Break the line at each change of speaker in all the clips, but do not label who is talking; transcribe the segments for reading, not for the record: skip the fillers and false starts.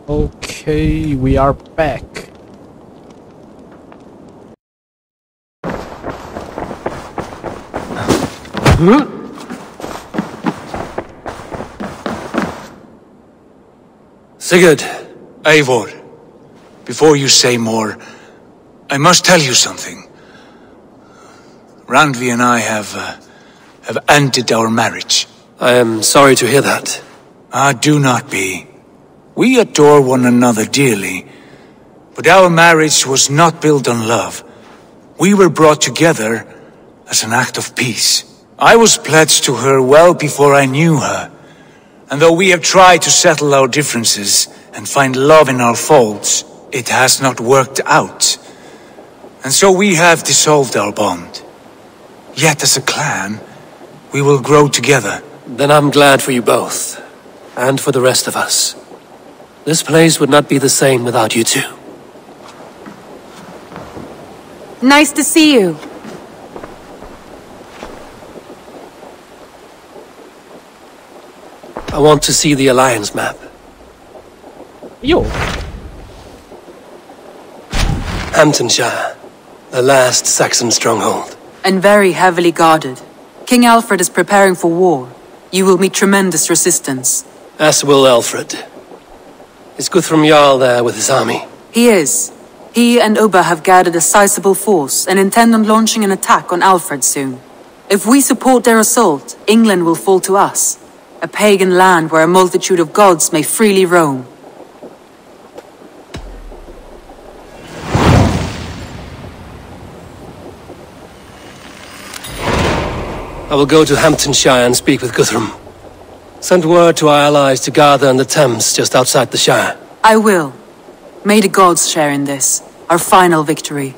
Okay, we are back.
Sigurd, Eivor, before you say more, I must tell you something. Randvi and I have ended our marriage.
I am sorry to hear that.
Do not be. We adore one another dearly, but our marriage was not built on love. We were brought together as an act of peace. I was pledged to her well before I knew her, and though we have tried to settle our differences and find love in our faults, it has not worked out. And so we have dissolved our bond. Yet as a clan, we will grow together.
Then I'm glad for you both, and for the rest of us. This place would not be the same without you two.
Nice to see you.
I want to see the Alliance map.
Yo.
Hamptonshire, the last Saxon stronghold.
And very heavily guarded. King Alfred is preparing for war. You will meet tremendous resistance.
As will Alfred. Is Guthrum Jarl there with his army?
He is. He and Ubba have gathered a sizable force and intend on launching an attack on Alfred soon. If we support their assault, England will fall to us. A pagan land where a multitude of gods may freely roam.
I will go to Hamptonshire and speak with Guthrum. Send word to our allies to gather in the Thames just outside the Shire.
I will. May the gods share in this, our final victory.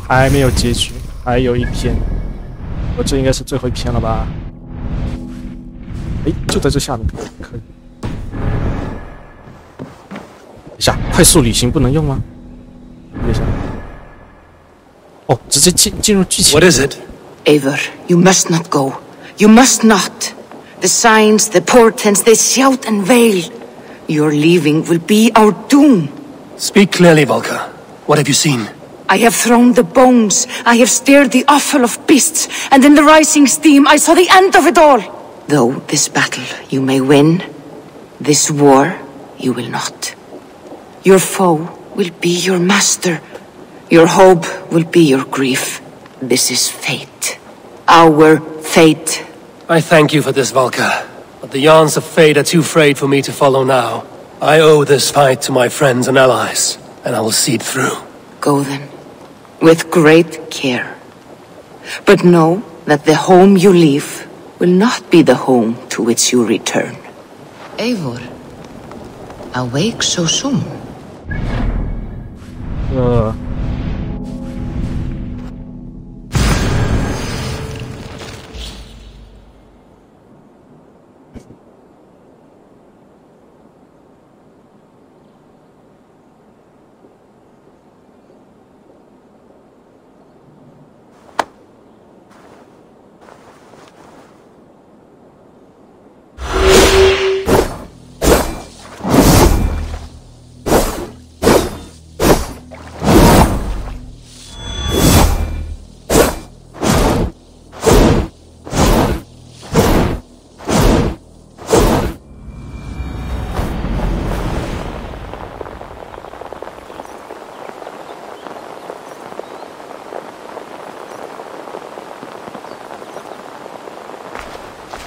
还没有结局，还有一篇。这应该是最后一篇了吧？哎，就在这下面，可以。等一下，快速旅行不能用吗？等一下。哦，直接进入剧情。
What is it?
Eivor, you must not go. You must not. The signs, the portents, they shout and wail. Your leaving will be our doom.
Speak clearly, Volker. What have you seen?
I have thrown the bones. I have stirred the offal of beasts. And in the rising steam, I saw the end of it all. Though this battle you may win, this war you will not. Your foe will be your master. Your hope will be your grief. This is fate. Our fate.
I thank you for this, Volker. But the yarns of fate are too frayed for me to follow now. I owe this fight to my friends and allies, and I will see it through.
Go then, with great care. But know that the home you leave will not be the home to which you return.
Eivor, awake so soon?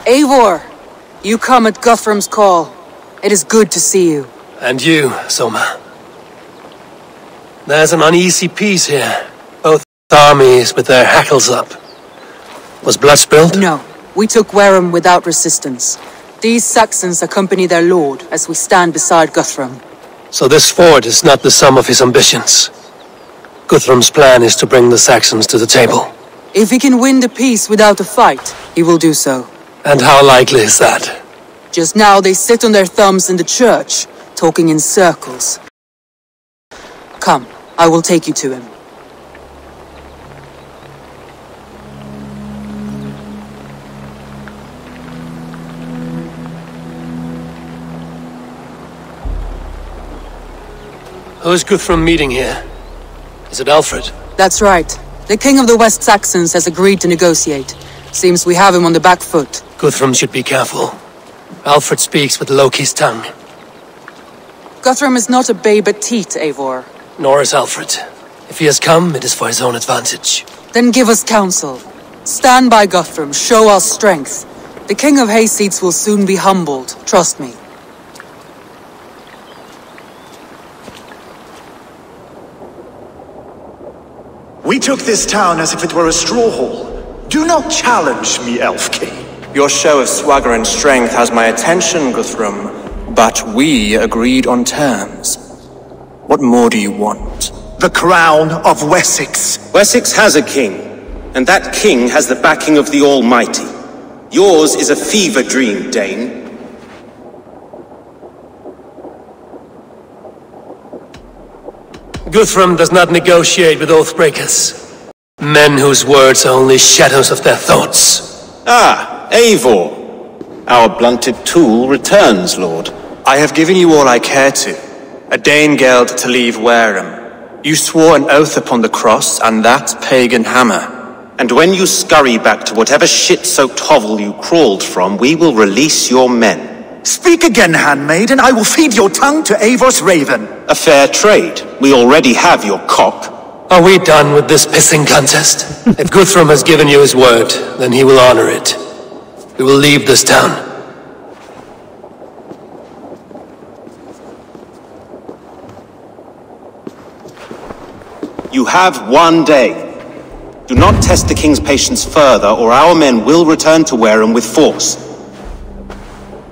Eivor! You come at Guthrum's call. It is good to see you.
And you, Soma. There's an uneasy peace here. Both armies with their hackles up. Was blood spilled?
No. We took Wareham without resistance. These Saxons accompany their lord as we stand beside Guthrum.
So this fort is not the sum of his ambitions. Guthrum's plan is to bring the Saxons to the table.
If he can win the peace without a fight, he will do so.
And how likely is that?
Just now they sit on their thumbs in the church, talking in circles. Come, I will take you to him.
Who's Guthrum meeting here? Is it Alfred?
That's right. The King of the West Saxons has agreed to negotiate. Seems we have him on the back foot.
Guthrum should be careful. Alfred speaks with Loki's tongue.
Guthrum is not a babe at teat, Eivor.
Nor is Alfred. If he has come, it is for his own advantage.
Then give us counsel. Stand by Guthrum, show our strength. The King of Hayseeds will soon be humbled, trust me.
We took this town as if it were a straw hall. Do not challenge me, Elf King.
Your show of swagger and strength has my attention, Guthrum, but we agreed on terms. What more do you want?
The crown of Wessex.
Wessex has a king, and that king has the backing of the Almighty. Yours is a fever dream, Dane.
Guthrum does not negotiate with oathbreakers. Men whose words are only shadows of their thoughts.
Ah, Eivor. Our blunted tool returns, Lord.
I have given you all I care to. A Danegeld to leave Wareham. You swore an oath upon the cross, and that pagan hammer.
And when you scurry back to whatever shit-soaked hovel you crawled from, we will release your men.
Speak again, handmaid, and I will feed your tongue to Eivor's raven.
A fair trade. We already have your cock.
Are we done with this pissing contest? If Guthrum has given you his word, then he will honor it. We will leave this town.
You have 1 day. Do not test the king's patience further, or our men will return to Wareham with force.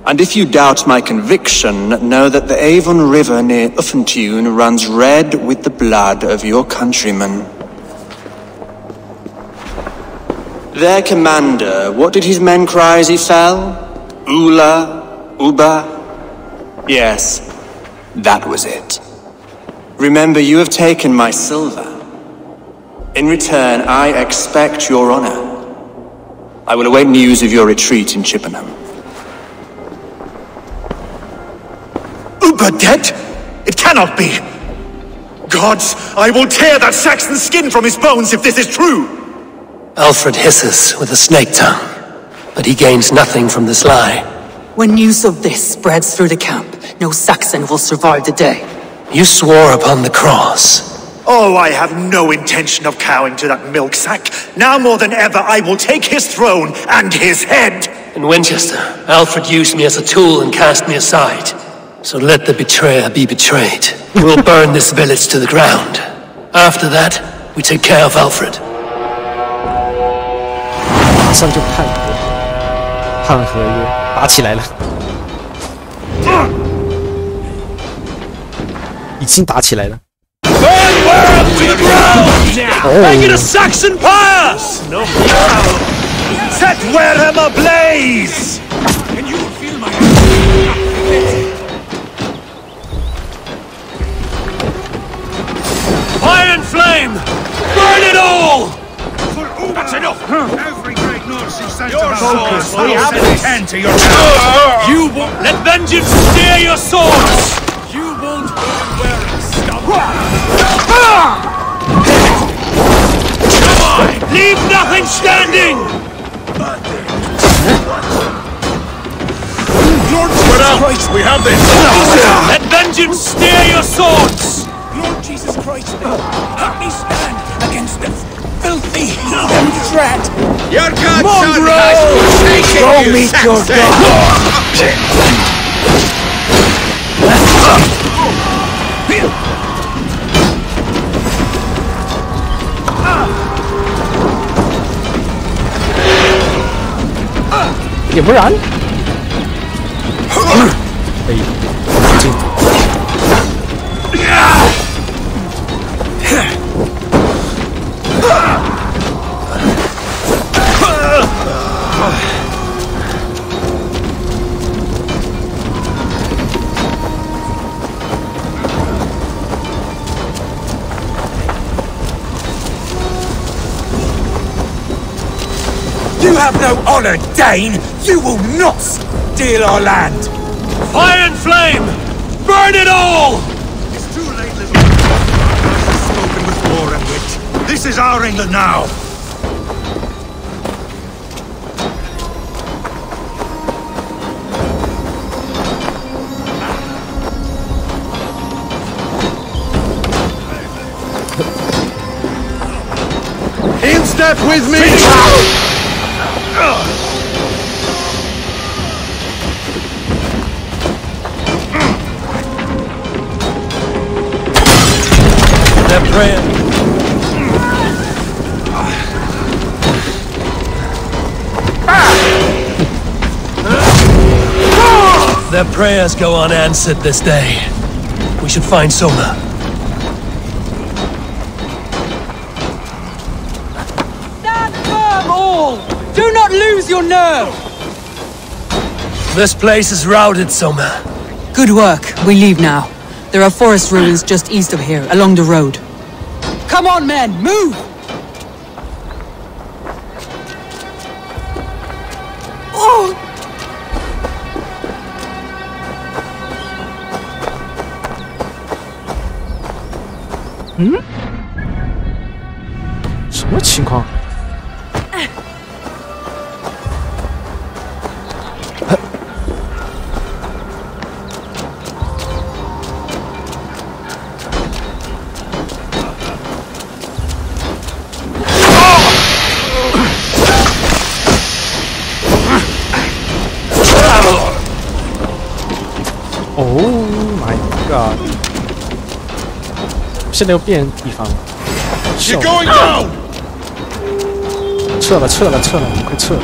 And if you doubt my conviction, know that the Avon River near Uffentune runs red with the blood of your countrymen. Their commander, what did his men cry as he fell? Ula? Uba? Yes, that was it. Remember, you have taken my silver. In return, I expect your honor. I will await news of your retreat in Chippenham.
Uber dead? It cannot be! Gods, I will tear that Saxon skin from his bones if this is true!
Alfred hisses with a snake tongue, but he gains nothing from this lie.
When news of this spreads through the camp, no Saxon will survive the day.
You swore upon the cross.
Oh, I have no intention of cowing to that milksack. Now more than ever, I will take his throne and his head!
In Winchester, Alfred used me as a tool and cast me aside. So let the betrayer be betrayed. We'll burn this village to the ground. After that, we take care of Alfred.
马上就判合约，打起来了，已经打起来了。
Make it a Saxon pyre! Set Wareham ablaze! Can you feel my
Fire and flame! Burn it all!
That's enough! Every great Norse is sent
Your
to
swords
will
will
have
have
to tend to your town.
You won't let vengeance steer your swords! You won't burn Wareham, scum! Come on! Leave nothing standing!
Lord Jesus Christ, we have this!
Let vengeance steer your swords!
Lord Jesus Christ, let me stand against the filthy heathen threat! Your godson has forsaken you, Go meet your God!
也不然，哎，进。
You have no honor, Dane! You will not steal our land!
Fire and flame! Burn it all!
It's too late, little This is our England now! In step with me!
They're praying. Their prayers go unanswered this day. We should find Soma.
Stand firm, all! Do not lose your nerve!
This place is routed, Soma.
Good work. We leave now. There are forest ruins just east of here, along the road. Come on, men! Move! Oh!
什么情况？Oh my god！ 现在又变地方了。
You're going down!
撤了，撤了，撤了，快撤！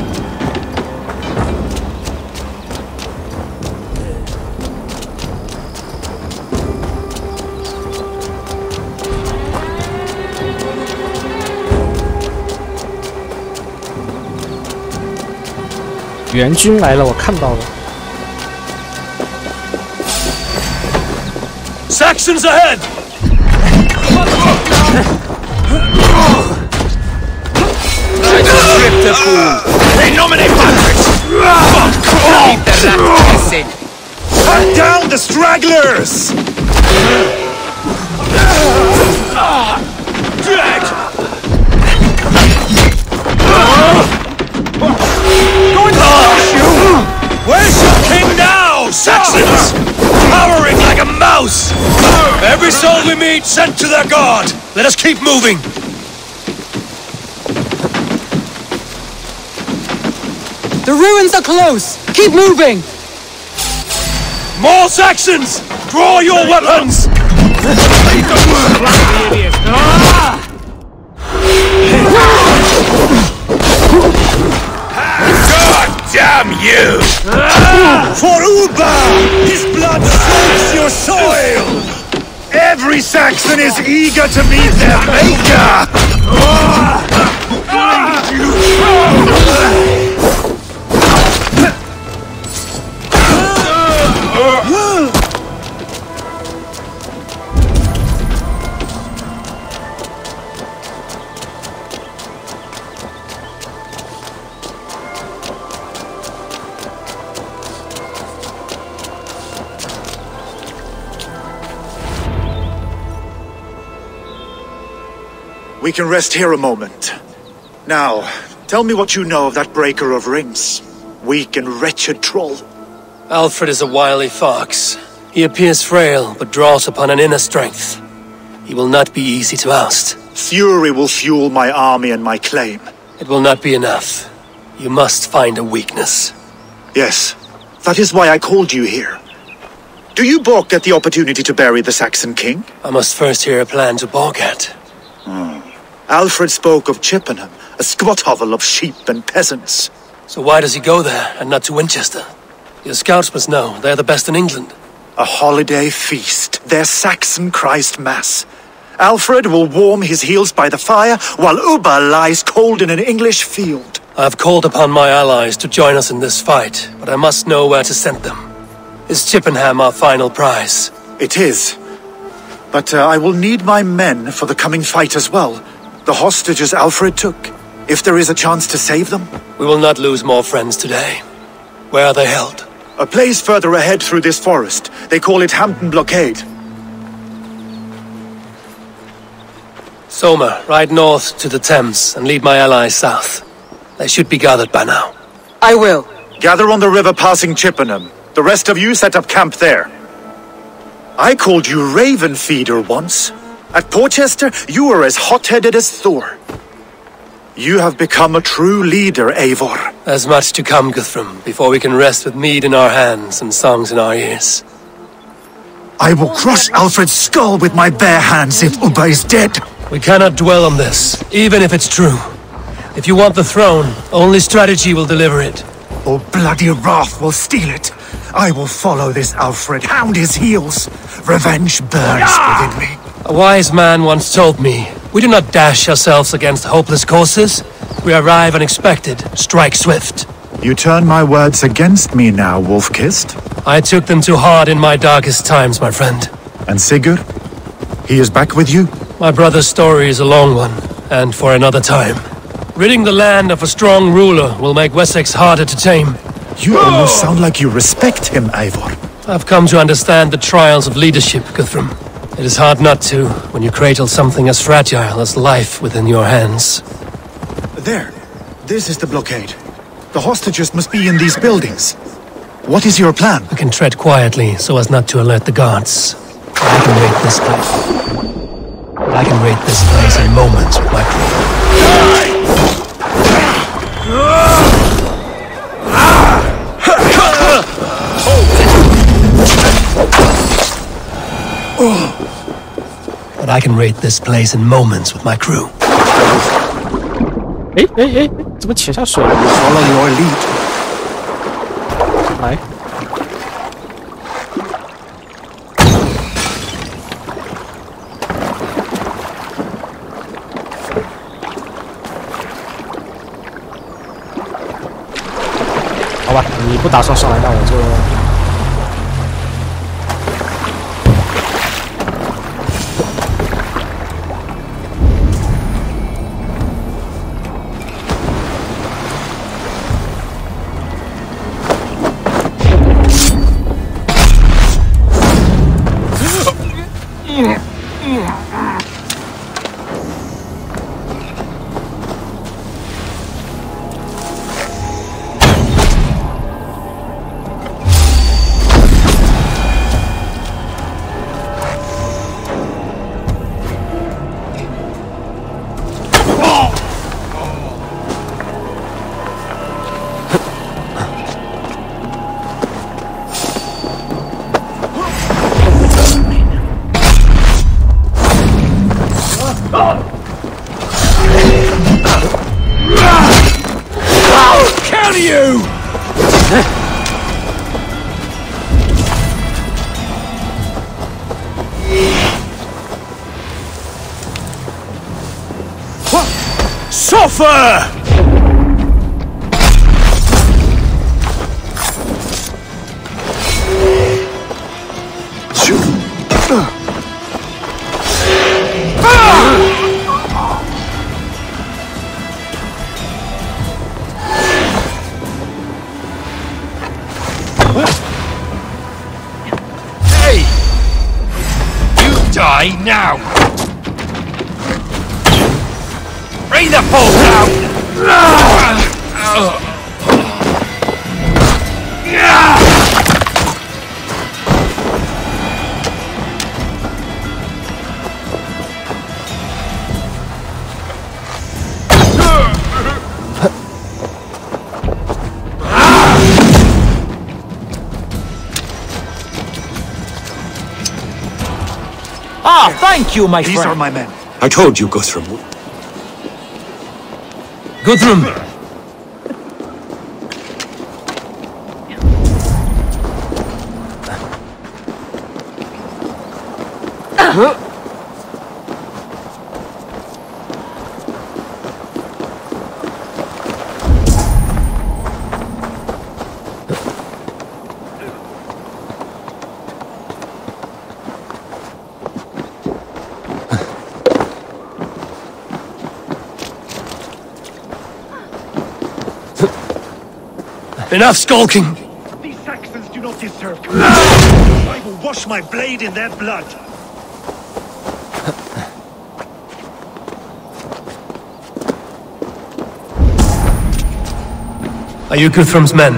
援军来了，我看到了。
Saxons ahead!
They nominate Patrick! Hunt down the stragglers! Drag! Going to crush you! Where's your king now, Saxons? Cowering like a mouse! Every soul we meet sent to their god! Let us keep moving!
The ruins are close! Keep moving!
More Saxons! Draw your weapons! God damn you! For Uba! His blood soaks your soil! Every Saxon is eager to meet their maker! We can rest here a moment. Now, tell me what you know of that breaker of rings. Weak and wretched troll.
Alfred is a wily fox. He appears frail, but draws upon an inner strength. He will not be easy to oust.
Fury will fuel my army and my claim.
It will not be enough. You must find a weakness.
Yes, that is why I called you here. Do you balk at the opportunity to bury the Saxon king?
I must first hear a plan to balk at.
Alfred spoke of Chippenham, a squat hovel of sheep and peasants.
So why does he go there, and not to Winchester? Your scouts must know, they're the best in England.
A holiday feast, their Saxon Christ Mass. Alfred will warm his heels by the fire, while Uba lies cold in an English field.
I have called upon my allies to join us in this fight, but I must know where to send them. Is Chippenham our final prize?
It is. But I will need my men for the coming fight as well. The hostages Alfred took. If there is a chance to save them.
We will not lose more friends today. Where are they held?
A place further ahead through this forest. They call it Hampton Blockade.
Soma, ride north to the Thames and lead my allies south. They should be gathered by now.
I will.
Gather on the river passing Chippenham. The rest of you set up camp there. I called you Raven Feeder once. At Porchester, you were as hot-headed as Thor. You have become a true leader, Eivor.
There's much to come, Guthrum, before we can rest with mead in our hands and songs in our ears.
I will crush Alfred's skull with my bare hands if Ubba is dead.
We cannot dwell on this, even if it's true. If you want the throne, only strategy will deliver it.
Or bloody wrath will steal it. I will follow this Alfred, hound his heels. Revenge burns within me.
A wise man once told me, we do not dash ourselves against hopeless courses. We arrive unexpected, strike swift.
You turn my words against me now, Wolf-Kissed.
I took them too hard in my darkest times, my friend.
And Sigurd? He is back with you?
My brother's story is a long one, and for another time. Ridding the land of a strong ruler will make Wessex harder to tame.
You almost sound like you respect him, Eivor.
I've come to understand the trials of leadership, Guthrum. It is hard not to, when you cradle something as fragile as life within your hands.
There. This is the blockade. The hostages must be in these buildings. What is your plan?
I can tread quietly so as not to alert the guards. I can raid this place. I can raid this place in moments with my crew. But I can raid this place in moments with my crew.
哎，怎么潜下水了？
Follow your lead.
来，好吧，你不打算上来，那我就。
Suffer!
Hey! You die now! Bring the bolt out!
Ah, thank you, my friend.
These are my men.
I told you, Guthrum.
Guthrum! Enough skulking!
These Saxons do not deserve courage. I will wash my blade in their blood.
Are you Guthrum's men?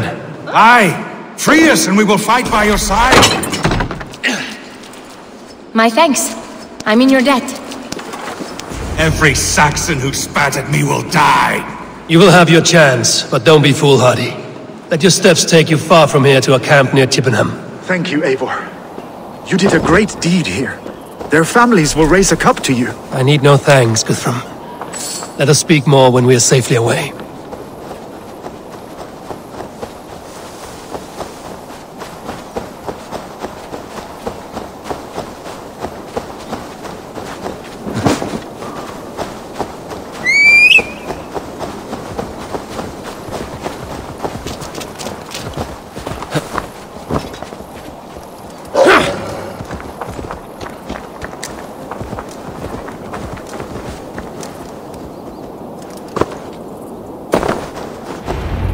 Aye! Free us and we will fight by your side!
My thanks. I'm in your debt.
Every Saxon who spat at me will die!
You will have your chance, but don't be foolhardy. Let your steps take you far from here to a camp near Chippenham.
Thank you, Eivor. You did a great deed here. Their families will raise a cup to you.
I need no thanks, Guthrum. Let us speak more when we are safely away.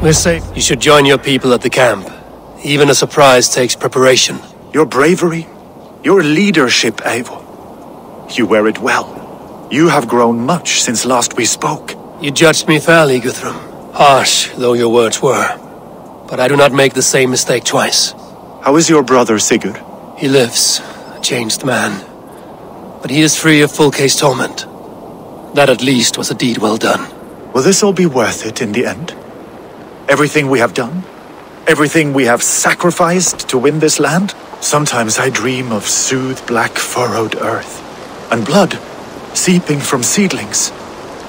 We're safe. You should join your people at the camp. Even a surprise takes preparation.
Your bravery, your leadership, Eivor. You wear it well. You have grown much since last we spoke.
You judged me fairly, Guthrum. Harsh though your words were. But I do not make the same mistake twice.
How is your brother, Sigurd?
He lives, a changed man. But he is free of full case torment. That at least was a deed well done.
Will this all be worth it in the end? Everything we have done? Everything we have sacrificed to win this land? Sometimes I dream of soothed black furrowed earth, and blood seeping from seedlings,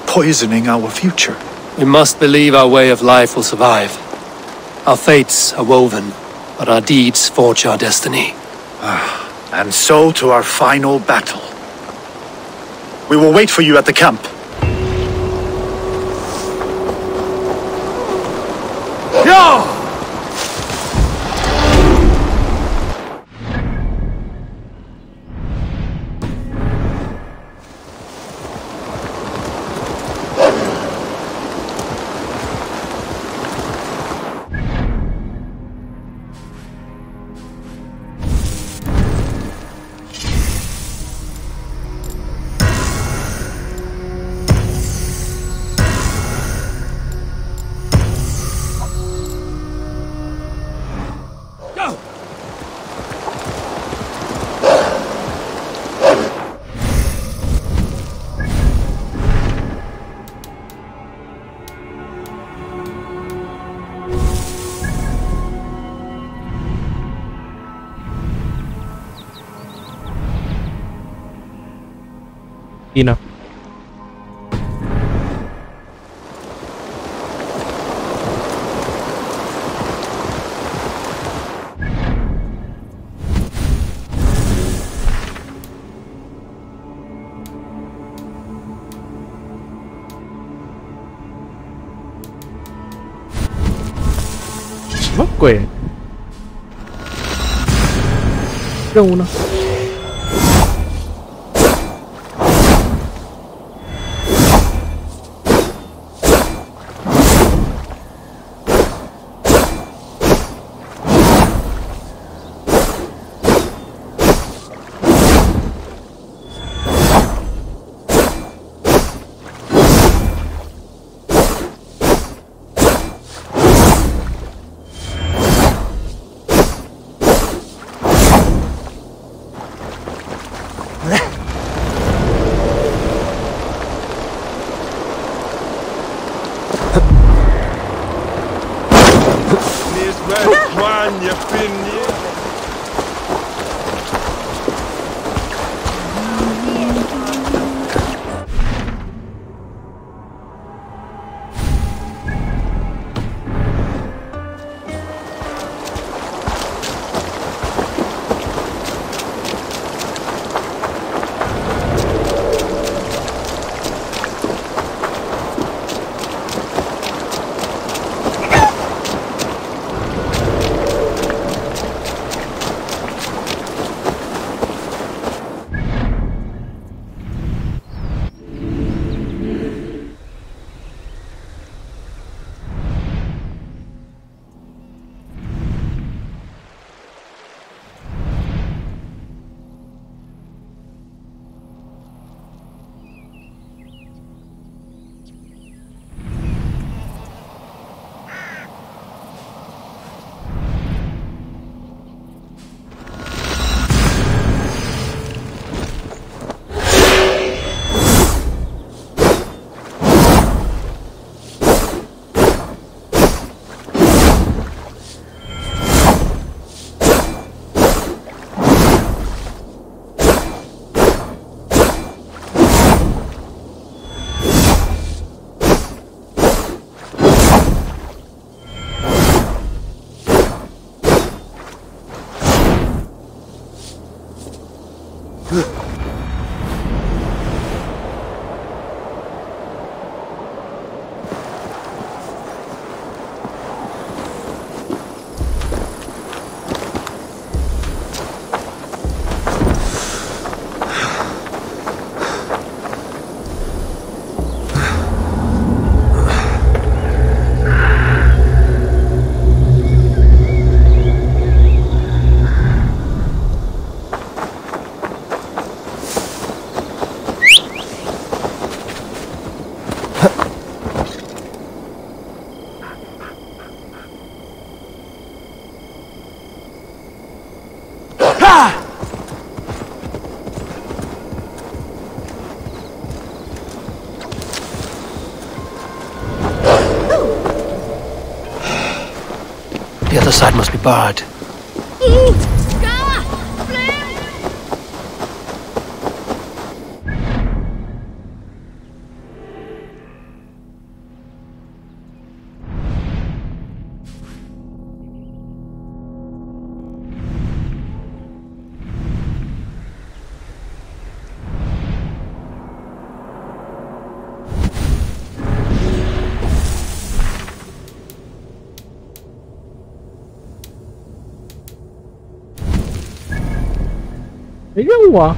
poisoning our future.
We must believe our way of life will survive. Our fates are woven, but our deeds forge our destiny.
And so to our final battle. We will wait for you at the camp.
Ina.什么鬼？任务呢？
The other side must be barred.
没任务啊！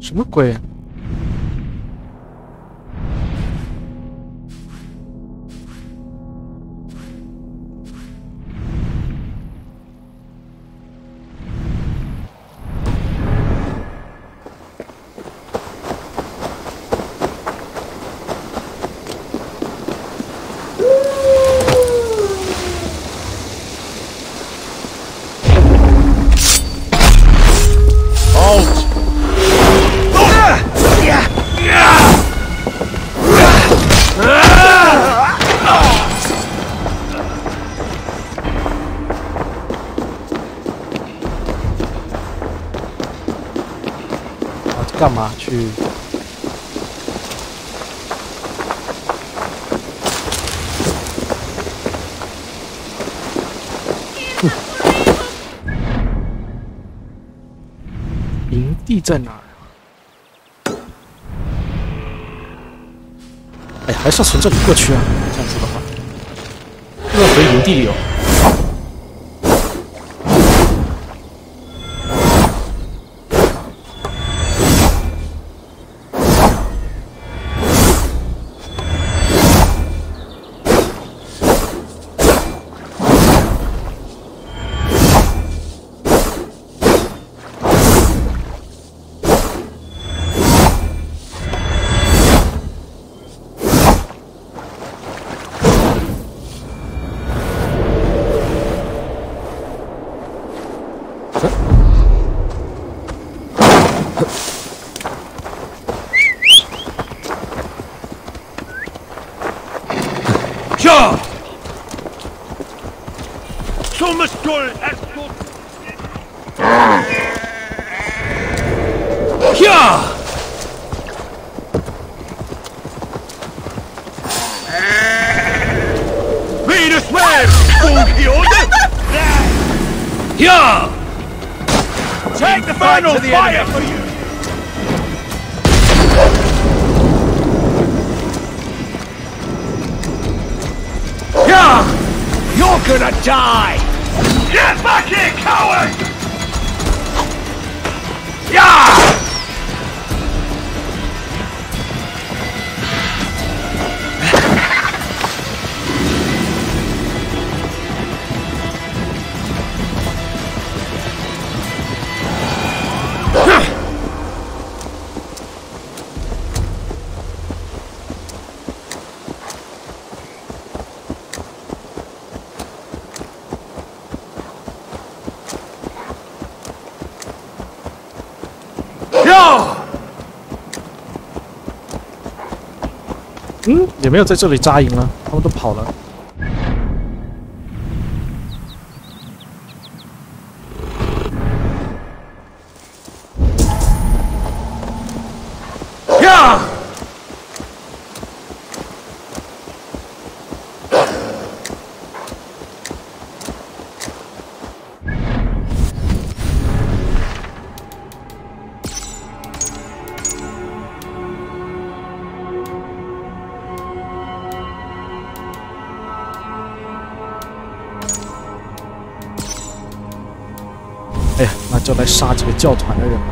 什么鬼？干嘛去？营地在哪儿啊？哎，还是要从这里过去啊！这样子的话，又要回营地里哦。
Ja! Som står escort. Ja! Read us where, Ja! Take the final fire for you! Yeah! You're gonna die! Get back here, coward! Yeah!
也没有在这里扎营了，他们都跑了。
呀！
哎呀，那就来杀几个教团的人吧。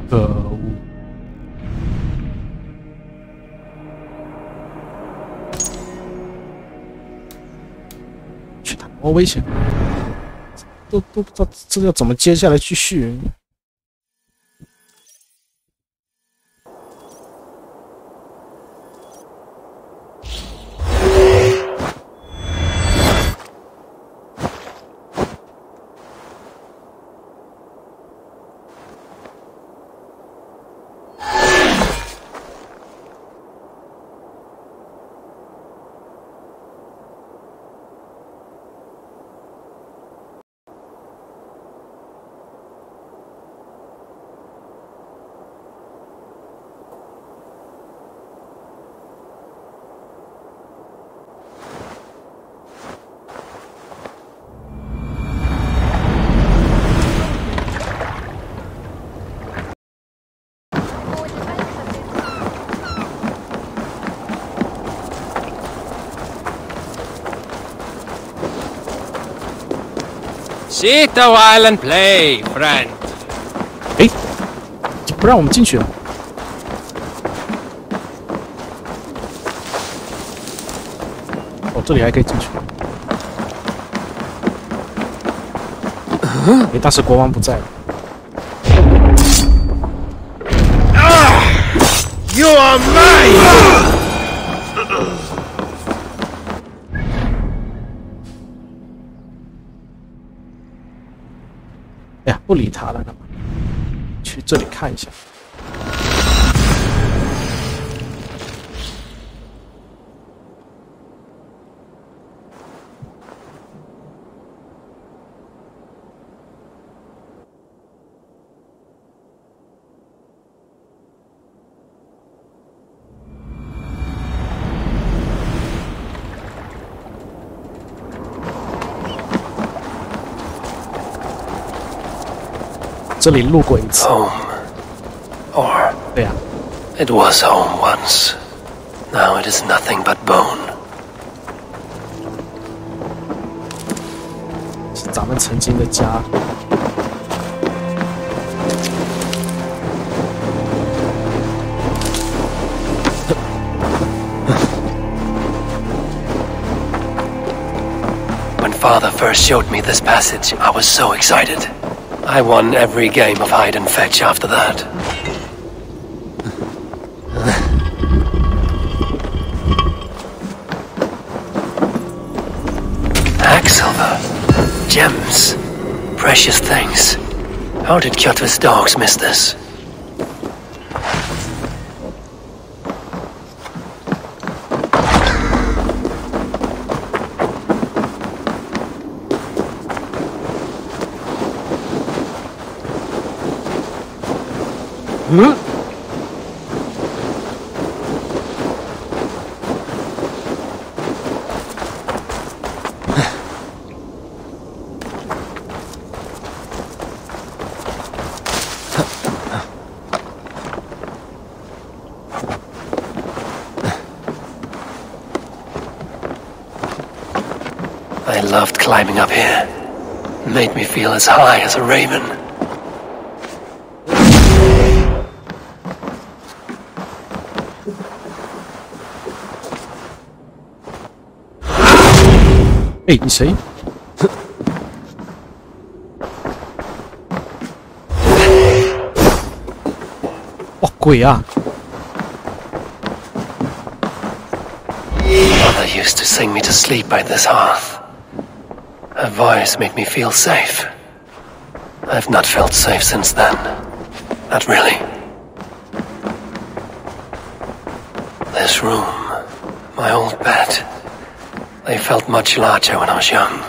可恶！去他，好危险！都不知道这要怎么接下来继续。
Sit a while and play, friend.
哎，不让我们进去了。哦，这里还可以进去。哎，但是国王不在了。
You are mine!
哎呀，不理他了，干嘛？去这里看一下。这里路过一次。
Home. Or
对呀。
It was home once. Now it is nothing but bone.
是咱们曾经的家。
When Father first showed me this passage, I was so excited. I won every game of hide and fetch after that. Hacksilver, gems, precious things. How did Kjotve's dogs miss this? I loved climbing up here. It made me feel as high as a raven.
哎，你谁？哇，鬼啊！
Mother used to sing me to sleep by this hearth. Her voice made me feel safe. I've not felt safe since then. Not really. This room, my old bed, they felt much larger when I was young.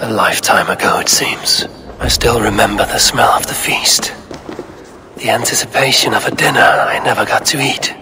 A lifetime ago, it seems. I still remember the smell of the feast. The anticipation of a dinner I never got to eat.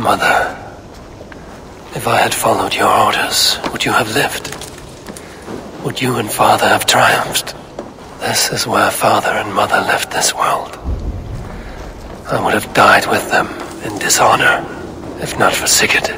Mother, if I had followed your orders, would you have lived? Would you and Father have triumphed? This is where Father and Mother left this world. I would have died with them in dishonor, if not for Sigurd.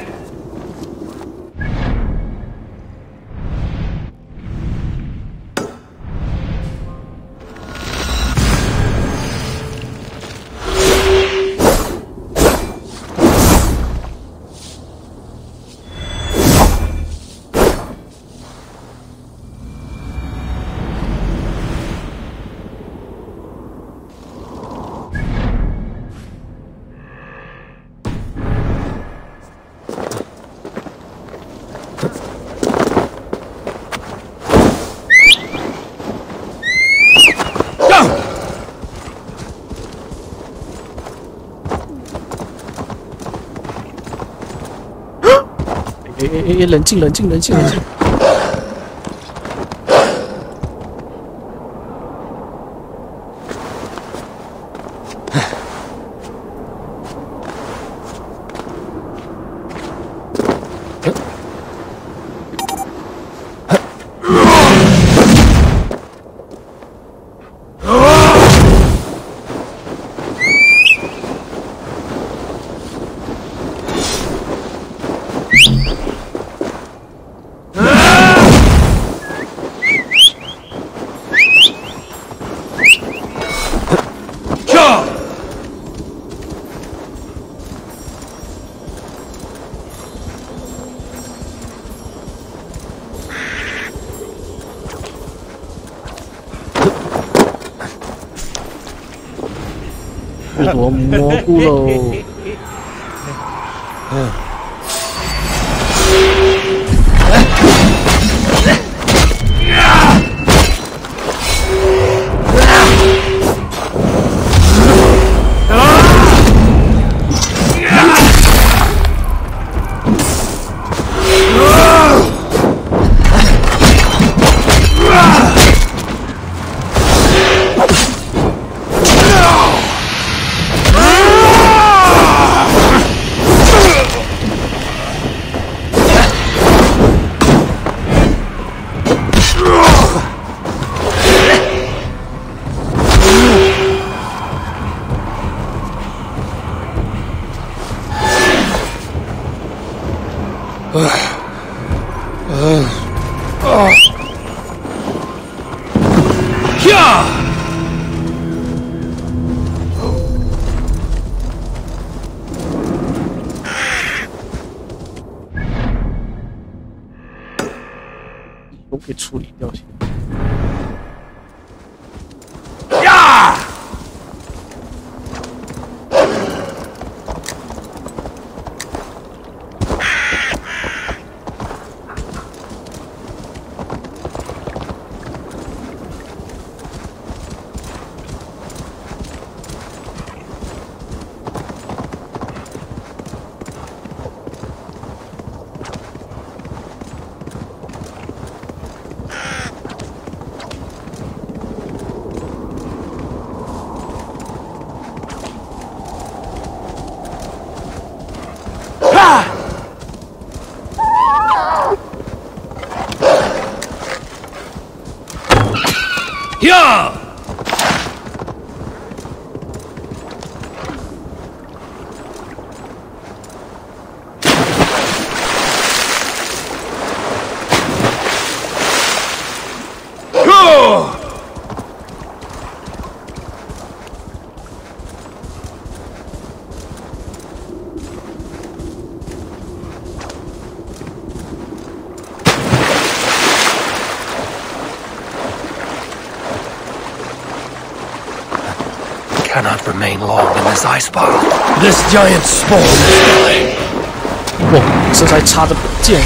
冷静，冷静，冷静，冷静。躲蘑菇喽！都给处理掉先。呀！呀！Cannot remain long in this ice pile. This giant spawn is dying. 哇，这才插着剑。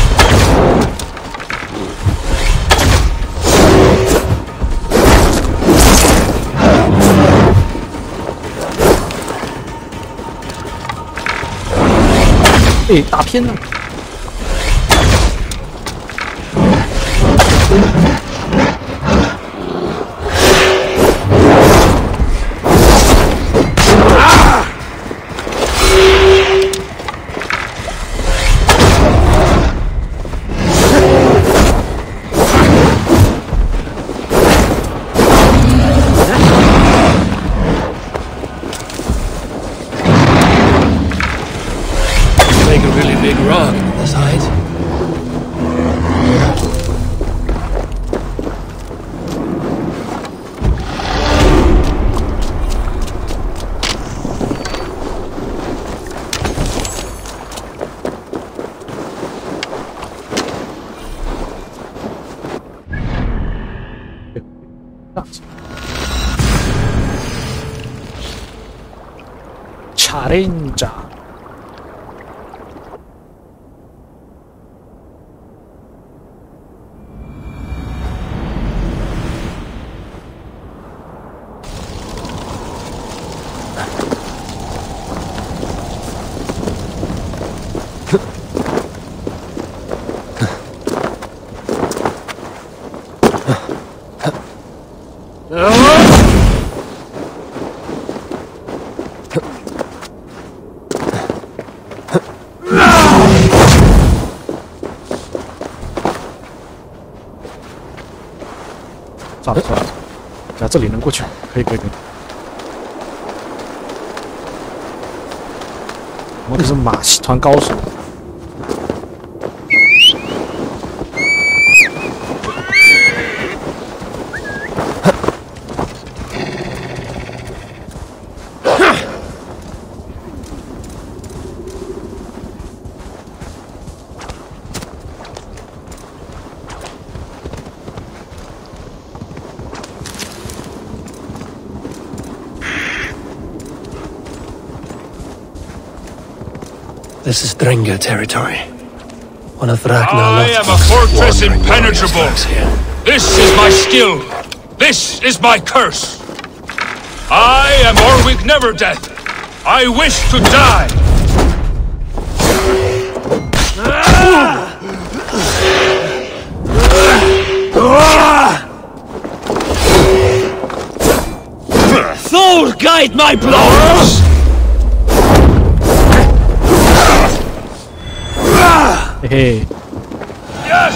哎，打偏了。卡琳扎。算了，只要这里能过去，可以。我可是马戏团高手。
This is Drenga territory. One of Ragnar's
I am a fortress impenetrable. This is my skill. This is my curse. I am Orwig Neverdeath. I wish to die.
Thor, guide my blows!
Hey.
Yes!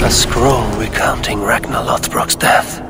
A scroll recounting Ragnar Lothbrok's death.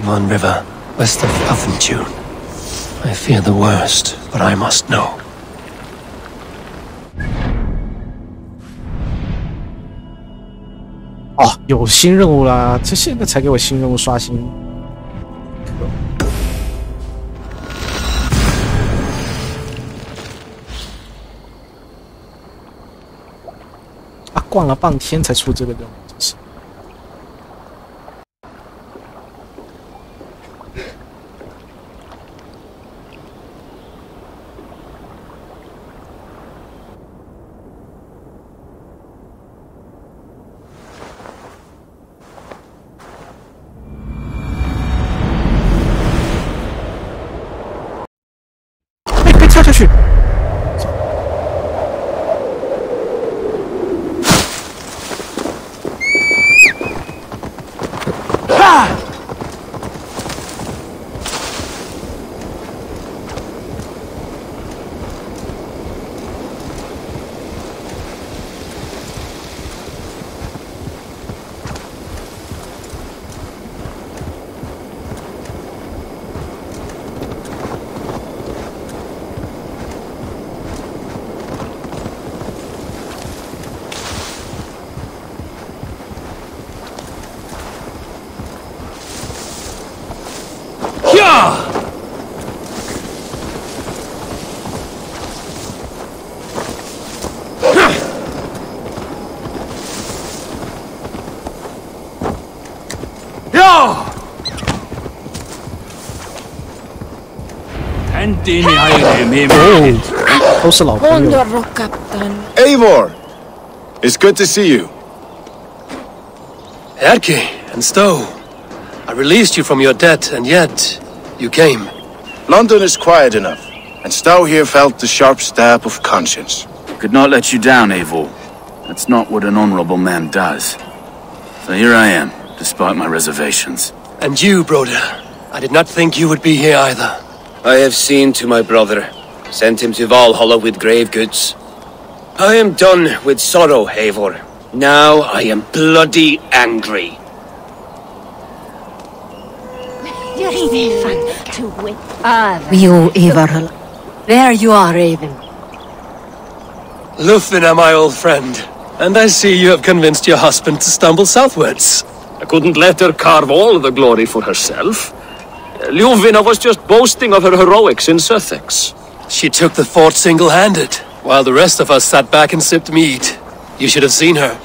Avon River, west of Puffentune. I fear the worst, but I must know.
哦，有新任务啦！这现在才给我新任务刷新。啊，逛了半天才出这个任务，真是。跳下去！都是老朋友。
Eivor! It's good to see you.
Erke and Stowe, I released you from your debt, and yet you came.
London is quiet enough, and Stowe here felt the sharp stab of conscience.
Could not let you down, Eivor. That's not what an honorable man does. So here I am, despite my reservations.
And you, Broder, I did not think you would be here either.
I have seen to my brother, sent him to Valhalla with grave goods. I am done with sorrow, Eivor. Now I am bloody angry.
You, Eivor. There you are, Raven.
Lúthien, my old friend. And I see you have convinced your husband to stumble southwards.
I couldn't let her carve all the glory for herself. Lúthien was just boasting of her heroics in Sussex.
She took the fort single-handed, while the rest of us sat back and sipped mead. You should have seen her.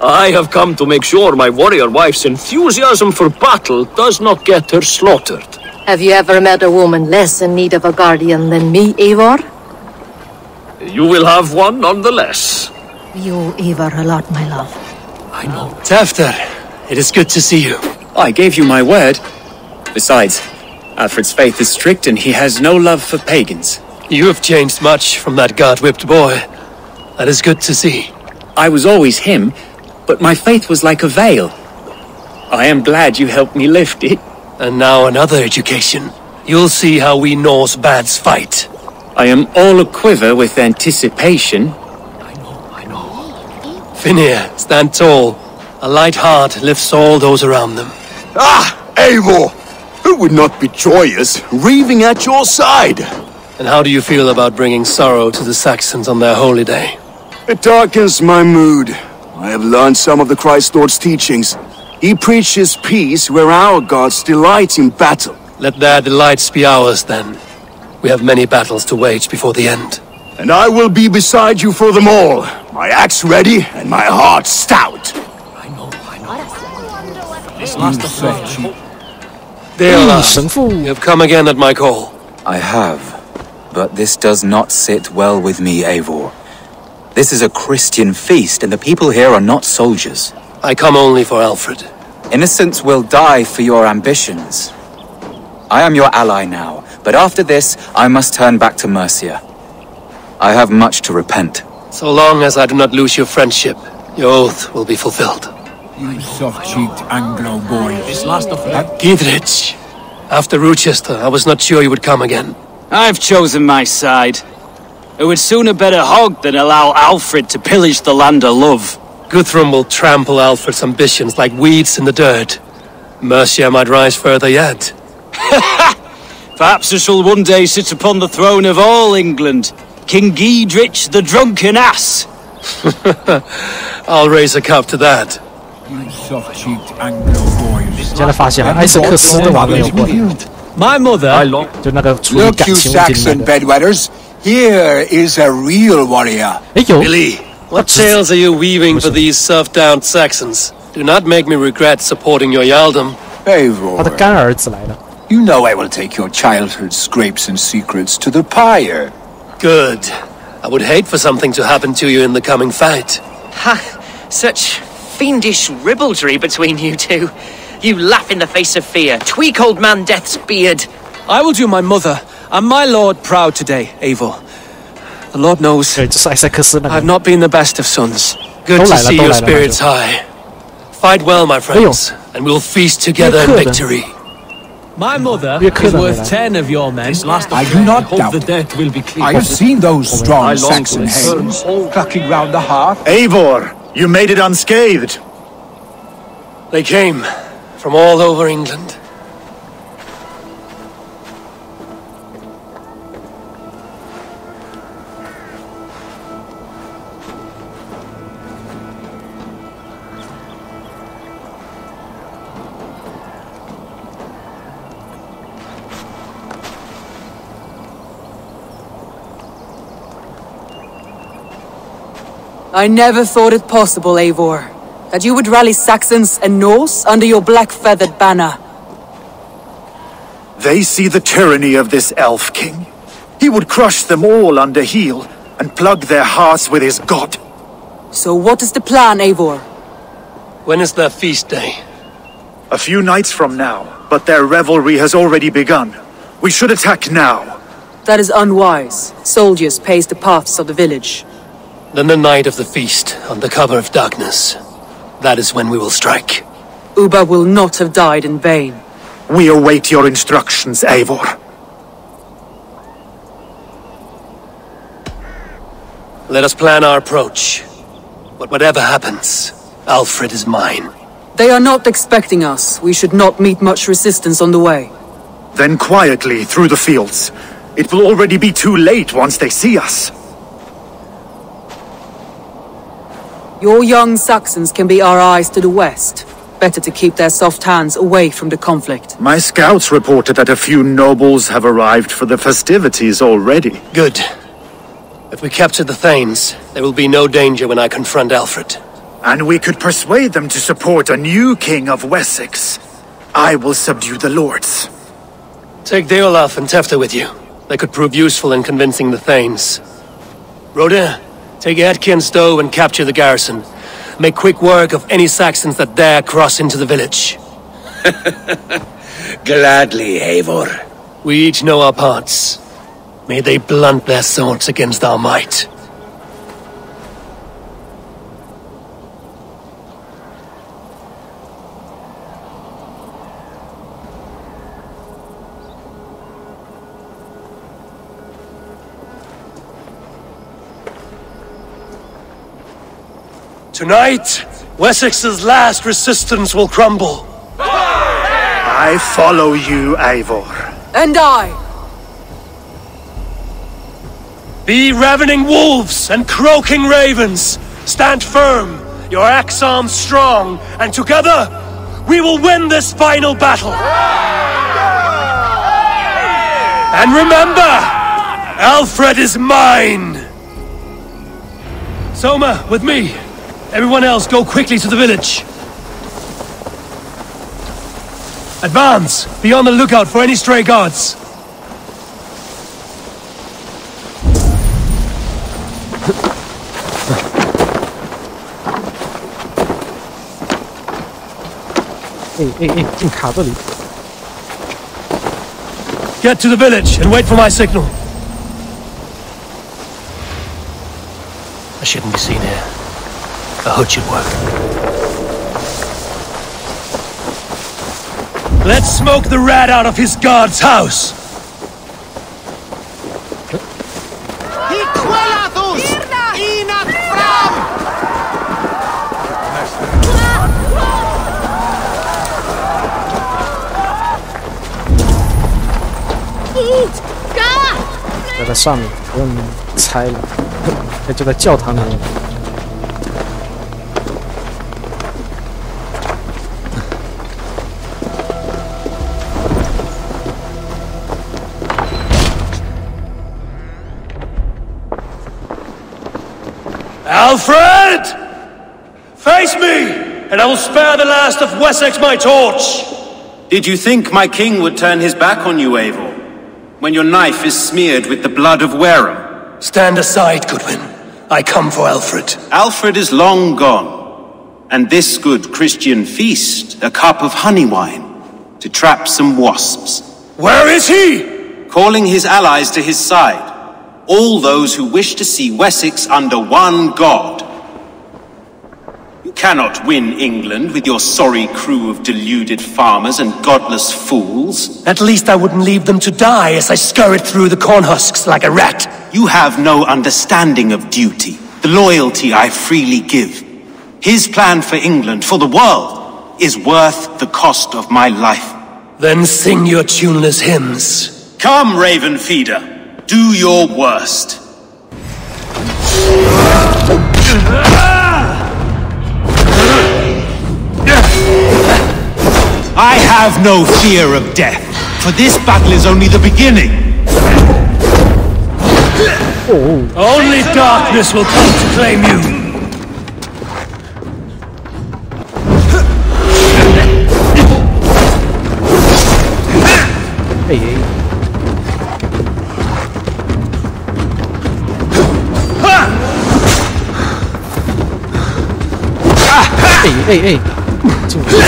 I have come to make sure my warrior wife's enthusiasm for battle does not get her slaughtered.
Have you ever met a woman less in need of a guardian than me, Eivor?
You will have one nonetheless.
You, Eivor, a lot, my love.
I know. Tafter, it is good to see you.
I gave you my word. Besides, Alfred's faith is strict and he has no love for pagans.
You have changed much from that God-whipped boy. That is good to see.
I was always him, but my faith was like a veil. I am glad you helped me lift it.
And now another education. You'll see how we Norse bads fight.
I am all aquiver with anticipation.
I know. Finir, stand tall. A light heart lifts all those around them.
Ah, Eivor! Who would not be joyous, raving at your side?
And how do you feel about bringing sorrow to the Saxons on their holy day?
It darkens my mood. I have learned some of the Christ Lord's teachings. He preaches peace where our gods delight in battle.
Let their delights be ours, then. We have many battles to wage before the end.
And I will be beside you for them all. My axe ready and my heart stout.
I know. This last of you have come again at my call.
I have, but this does not sit well with me, Eivor. This is a Christian feast, and the people here are not soldiers.
I come only for Alfred.
Innocents will die for your ambitions. I am your ally now, but after this, I must turn back to Mercia. I have much to repent.
So long as I do not lose your friendship, your oath will be fulfilled.
You soft-cheeked Anglo boy.
This last of Gidrich. After Rochester, I was not sure you would come again.
I've chosen my side. It would sooner bet a hog than allow Alfred to pillage the land of love.
Guthrum will trample Alfred's ambitions like weeds in the dirt. Mercia might rise further yet.
Perhaps I shall one day sit upon the throne of all England. King Gidrich the drunken ass.
I'll raise a cup to that.
You soft-cheeked Anglo boy.
现在发现艾瑟克斯的娃没有过来。
My mother.
就那个处理
Look,
感
you
情问题的
Saxon
那个。
bedwetters. Here is a real warrior.
哎有。
Billy, what tales are you weaving for these self-downed Saxons? Do not make me regret supporting your Yaldom.
Eivor.
他的干儿子来了。
You know I will take your childhood scrapes and secrets to the pyre.
Good. I would hate for something to happen to you in the coming fight.
Ha! Such fiendish ribaldry between you two. You laugh in the face of fear. Tweak old man Death's beard.
I will do my mother and my lord proud today, Eivor. The Lord knows
对，这是艾塞克斯那
I've
个。
not been the best of sons.
Good to
都来了，
see
都
your
来了，
spirits high. Fight well, my friends, and we'll feast together in
约克的。
victory.
My mother
约克
is
的没
worth
来。
10 of your men.
I do not
Hope
doubt
the
it.
debt will be clear.
I have seen those strong
I long
Saxon
to serve.
hands clucking round the hearth.
Eivor, you made it unscathed.
They came from all over England.
I never thought it possible, Eivor, that you would rally Saxons and Norse under your black-feathered banner.
They see the tyranny of this elf king. He would crush them all under heel and plug their hearts with his god.
So what is the plan, Eivor?
When is their feast day?
A few nights from now, but their revelry has already begun. We should attack now.
That is unwise. Soldiers pace the paths of the village.
Then the night of the feast, under cover of darkness. That is when we will strike.
Ubba will not have died in vain.
We await your instructions, Eivor.
Let us plan our approach. But whatever happens, Alfred is mine.
They are not expecting us. We should not meet much resistance on the way.
Then quietly through the fields. It will already be too late once they see us.
Your young Saxons can be our eyes to the west. Better to keep their soft hands away from the conflict.
My scouts reported that a few nobles have arrived for the festivities already.
Good. If we capture the Thanes, there will be no danger when I confront Alfred.
And we could persuade them to support a new king of Wessex. I will subdue the lords.
Take Deolaf and Tefta with you. They could prove useful in convincing the Thanes. Rhoda, take Etki and Stowe and capture the garrison. Make quick work of any Saxons that dare cross into the village.
Gladly, Eivor.
We each know our parts. May they blunt their swords against our might. Tonight, Wessex's last resistance will crumble.
I follow you, Eivor.
And I.
Be ravening wolves and croaking ravens. Stand firm, your axe arms strong, and together, we will win this final battle. And remember, Alfred is mine. Soma, with me. Everyone else, go quickly to the village. Advance! Be on the lookout for any stray guards. Get to the village and wait for my signal. I shouldn't be seen here. A hood should work. Let's smoke the rat out of his guard's house!
在上面不用猜了，就在教堂里面。
Alfred! Face me, and I will spare the last of Wessex my torch!
Did you think my king would turn his back on you, Eivor? When your knife is smeared with the blood of Wareham?
Stand aside, Goodwin. I come for Alfred.
Alfred is long gone. And this good Christian feast, a cup of honey wine, to trap some wasps.
Where is he?
Calling his allies to his side. All those who wish to see Wessex under one god. You cannot win England with your sorry crew of deluded farmers and godless fools.
At least I wouldn't leave them to die as I scurried through the corn husks like a rat.
You have no understanding of duty, the loyalty I freely give. His plan for England, for the world, is worth the cost of my life.
Then sing your tuneless hymns.
Come, Raven Feeder. Do your worst. I have no fear of death, for this battle is only the beginning.
Only darkness will come to claim you.
哎哎，进来。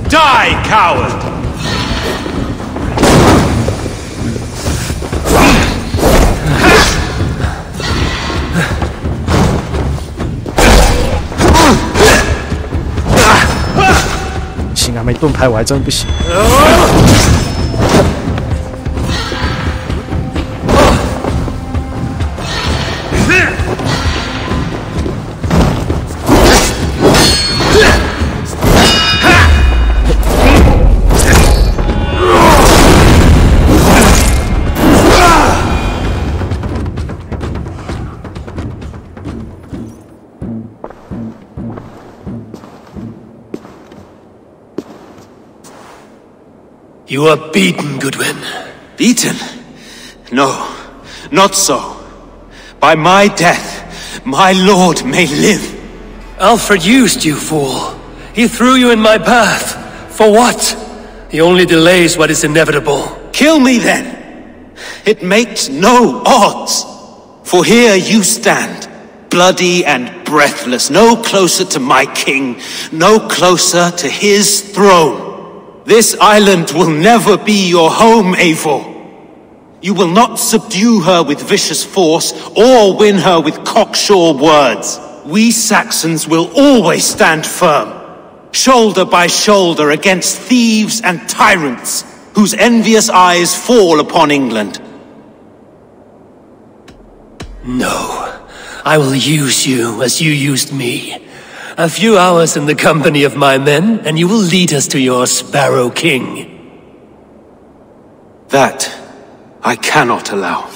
Die, coward!
行啊，没盾牌我还真不行。
You are beaten, Goodwin. Beaten? No, not so. By my death, my lord may live.
Alfred used you, fool. He threw you in my path. For what? He only delays what is inevitable.
Kill me then. It makes no odds. For here you stand, bloody and breathless, no closer to my king, no closer to his throne. This island will never be your home, Eivor. You will not subdue her with vicious force or win her with cocksure words. We Saxons will always stand firm, shoulder by shoulder against thieves and tyrants whose envious eyes fall upon England.
No, I will use you as you used me. A few hours in the company of my men, and you will lead us to your Sparrow King.
That I cannot allow.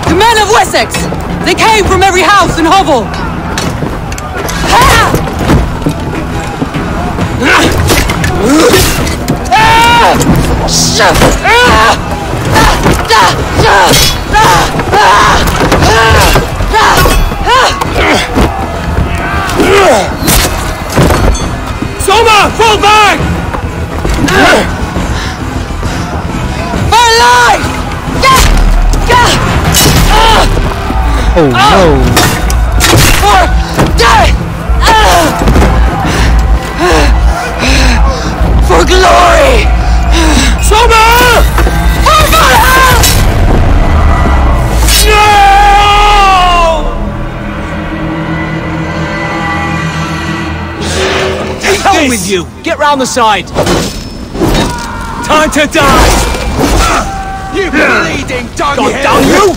The men of Wessex! They came from every house and hovel!
Soma, fall back!
For life!
Oh no!
For death! For glory!
Soma!
For Valhalla!
No!
Take hell with you! Get round the side!
Time to die!
You bleeding dog! God damn you!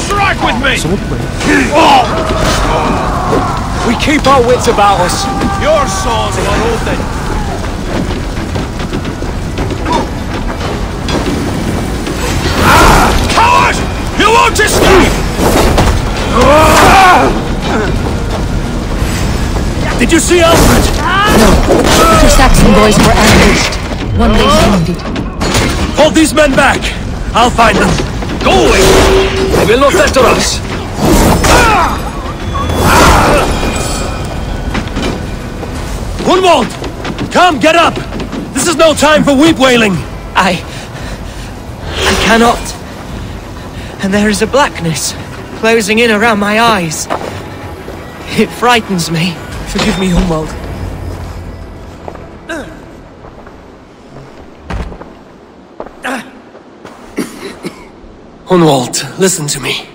Strike with me!
We keep our wits about us.
Your swords are open. Coward! You won't escape!
Did you see Alfred?
No. 2 Saxon boys were ambushed. One lay wounded.
Hold these men back. I'll find them.
Go away! They will not enter us.
Gunwald! Come, get up! This is no time for weep wailing.
I cannot. And there is a blackness closing in around my eyes. It frightens me. Forgive me, Gunwald.
Gunwald, listen to me.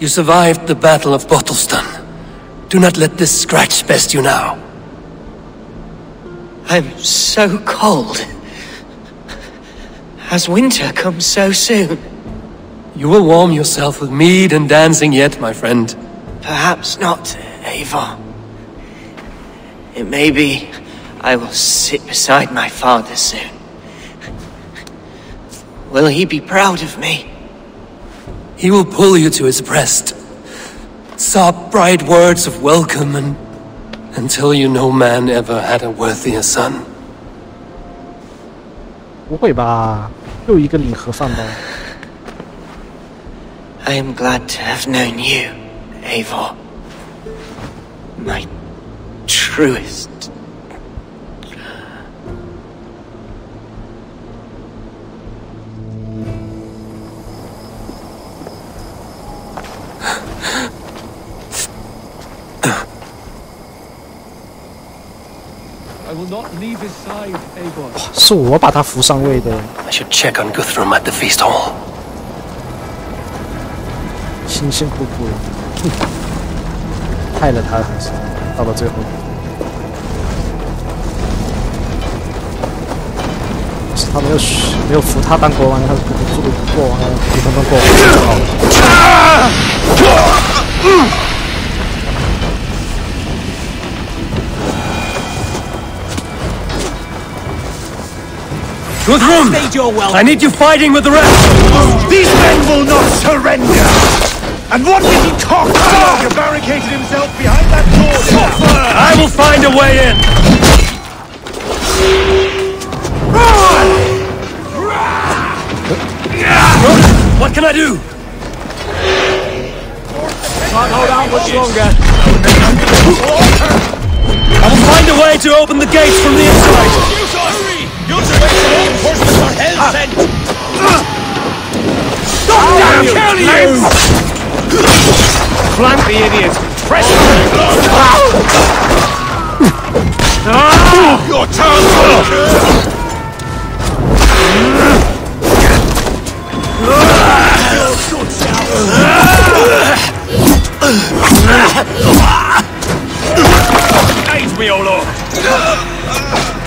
You survived the Battle of Bottleston. Do not let this scratch best you now.
I'm so cold. Has winter come so soon?
You will warm yourself with mead and dancing yet, my friend.
Perhaps not, Eivor. It may be I will sit beside my father soon. Will he be proud of me?
He will pull you to his breast, sob bright words of welcome, and tell you no man ever had a worthier son.
不会吧？又一个领盒饭包。
I am glad to have known you, Eivor. My truest.
I will not leave his side, Eivor.
是我把他扶上位的。
I should check on Guthrum at the feast hall.
辛辛苦苦，害了他还是到了最后。是他没有扶他当国王，他做国王，普通当国王就好了。
Guthrum! I need you fighting with the rest!
These men will not surrender! And what did he talk about? He barricaded himself behind that door!
I will find a way in! What can I do?
Can't hold out much longer.
I will find a way to open the gates from the inside!
I'll kill you! Flank the idiot! Press him!
Your turn!
Aid me, O Lord!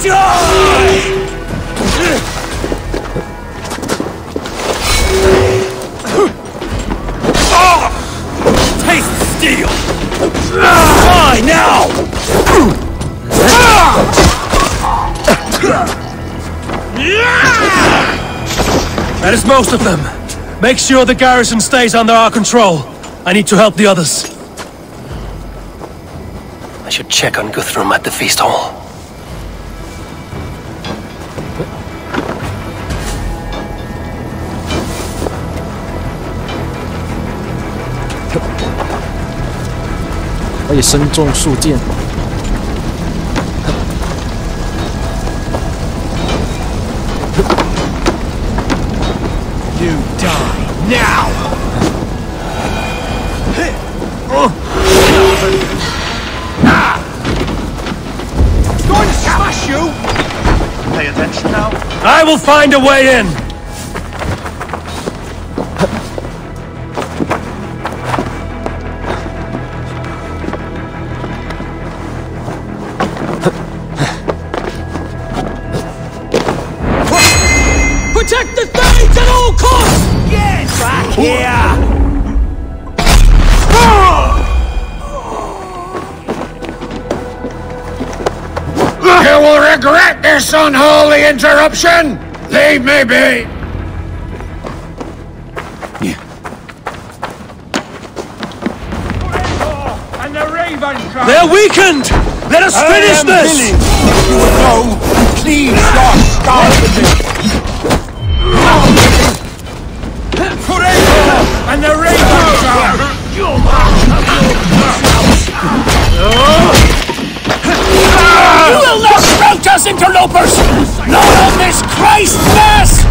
Die!
Taste steel! Die now! That is most of them. Make sure the garrison stays under our control. I need to help the others. I should check on Guthrum at the feast hall.
可以身中数箭。
You die now! Going to smash you! Pay attention now.
I will find a way in!
Protect the things at all costs!
Get back here!
You will regret this unholy interruption! Leave me be!
And the Raven Crowd!
They're weakened! Let us finish this!
You will know. Please, God, start with me.
And the Raven Crowd!
You will not rout us, interlopers! Not on this Christ mess!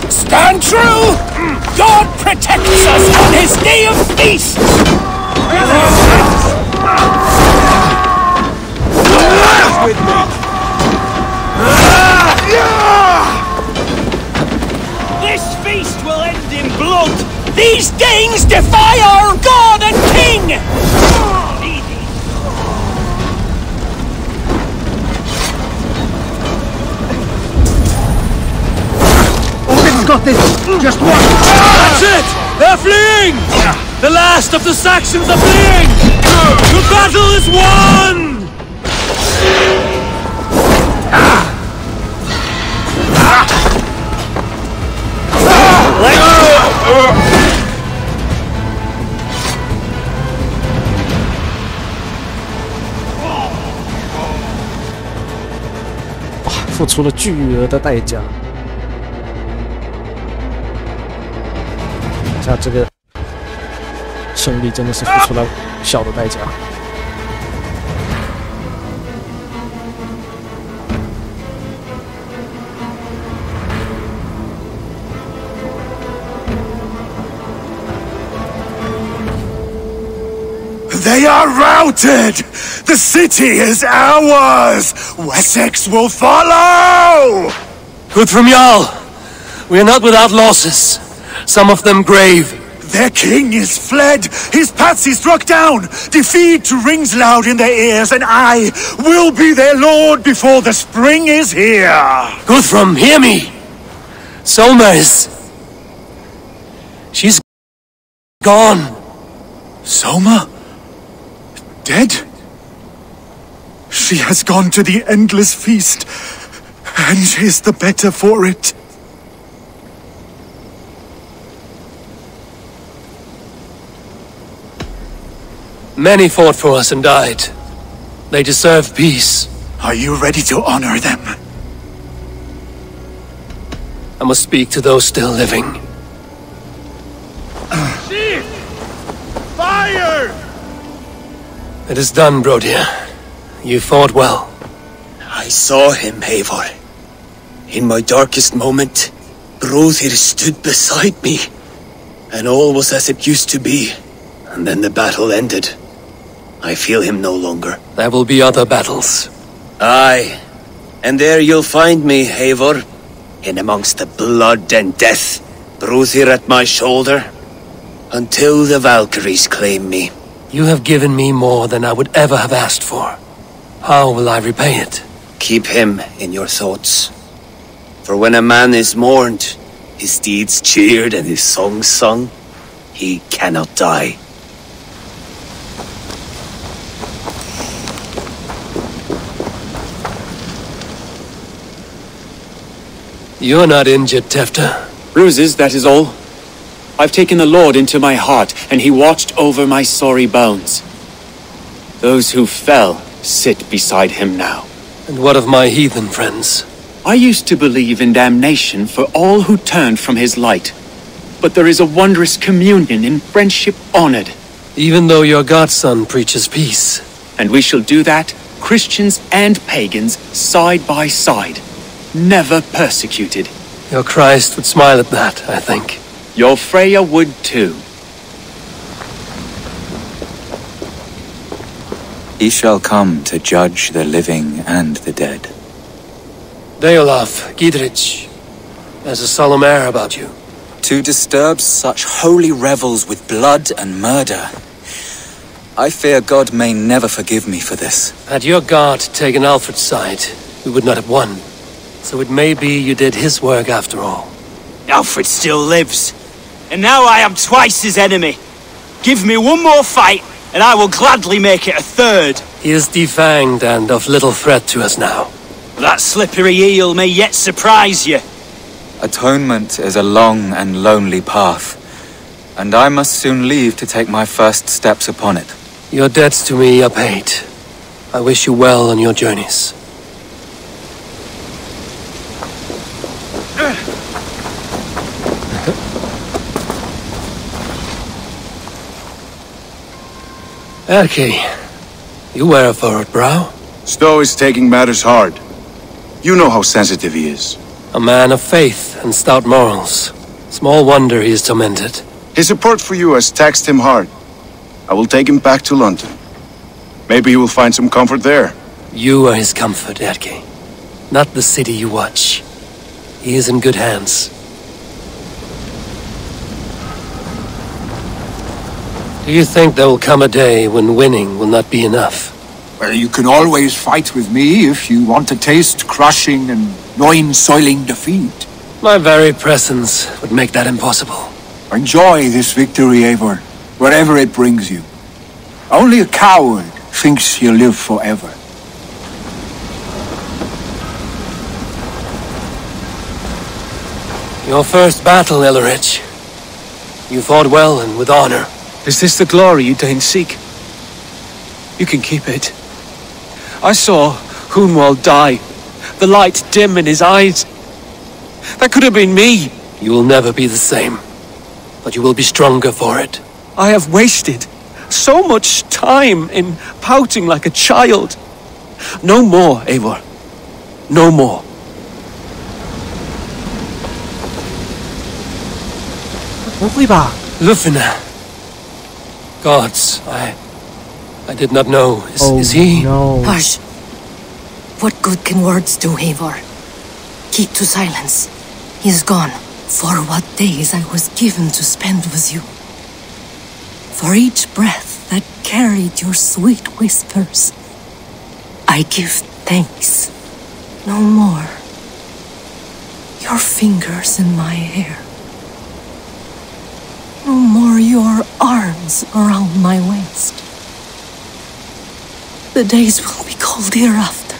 Stand true! God protects us on his day of feast! just one.
That's it! They're fleeing! The last of the Saxons are fleeing! The battle is won!
付出了巨额的代价。下这个胜利真的是付出了小的代价。
They are routed! The city is ours! Wessex will follow!
Guthrum Jarl, we are not without losses. Some of them grave.
Their king is fled! His patsy struck down! Defeat rings loud in their ears, and I will be their lord before the spring is here!
Guthrum, hear me! Soma is... she's... gone.
Soma? Dead? She has gone to the endless feast, and is the better for it.
Many fought for us and died. They deserve peace.
Are you ready to honor them?
I must speak to those still living.
Fire!
It is done, Brodir. You fought well.
I saw him, Eivor. In my darkest moment, Brodir stood beside me, and all was as it used to be. And then the battle ended. I feel him no longer.
There will be other battles.
Aye. And there you'll find me, Eivor. In amongst the blood and death. Brodir at my shoulder. Until the Valkyries claim me.
You have given me more than I would ever have asked for. How will I repay it?
Keep him in your thoughts. For when a man is mourned, his deeds cheered and his songs sung, he cannot die.
You're not injured, Tefta.
Bruises, that is all. I've taken the Lord into my heart, and he watched over my sorry bones. Those who fell sit beside him now.
And what of my heathen friends?
I used to believe in damnation for all who turned from his light. But there is a wondrous communion in friendship honored.
Even though your godson preaches peace.
And we shall do that, Christians and pagans, side by side. Never persecuted.
Your Christ would smile at that, I think.
Your Freya would too. He shall come to judge the living and the dead.
Deolaf, Gidrich, there's a solemn air about you.
To disturb such holy revels with blood and murder. I fear God may never forgive me for this.
Had your guard taken Alfred's side, we would not have won. So it may be you did his work after all.
Alfred still lives. And now I am twice his enemy. Give me one more fight, and I will gladly make it a third.
He is defanged and of little threat to us now.
That slippery eel may yet surprise you.
Atonement is a long and lonely path, and I must soon leave to take my first steps upon it.
Your debts to me are paid. I wish you well on your journeys. Erki, you wear a furrowed brow.
Stowe is taking matters hard. You know how sensitive he is.
A man of faith and stout morals. Small wonder he is tormented.
His support for you has taxed him hard. I will take him back to London. Maybe he will find some comfort there.
You are his comfort, Erki. Not the city you watch. He is in good hands. Do you think there will come a day when winning will not be enough?
Well, you can always fight with me if you want to taste crushing and loin-soiling defeat.
My very presence would make that impossible.
Enjoy this victory, Eivor, wherever it brings you. Only a coward thinks he'll live forever.
Your first battle, Elrich. You fought well and with honor.
Is this the glory you deign seek? You can keep it. I saw Hunwald die, the light dim in his eyes. That could have been me.
You will never be the same, but you will be stronger for it.
I have wasted so much time in pouting like a child. No more, Eivor. No more.
Lufina. Gods, I did not know. Is he?
No.
Hush. What good can words do, Eivor? Keep to silence. He is gone. For what days I was given to spend with you. For each breath that carried your sweet whispers, I give thanks. No more. Your fingers in my hair. No more your arms around my waist. The days will be cold hereafter.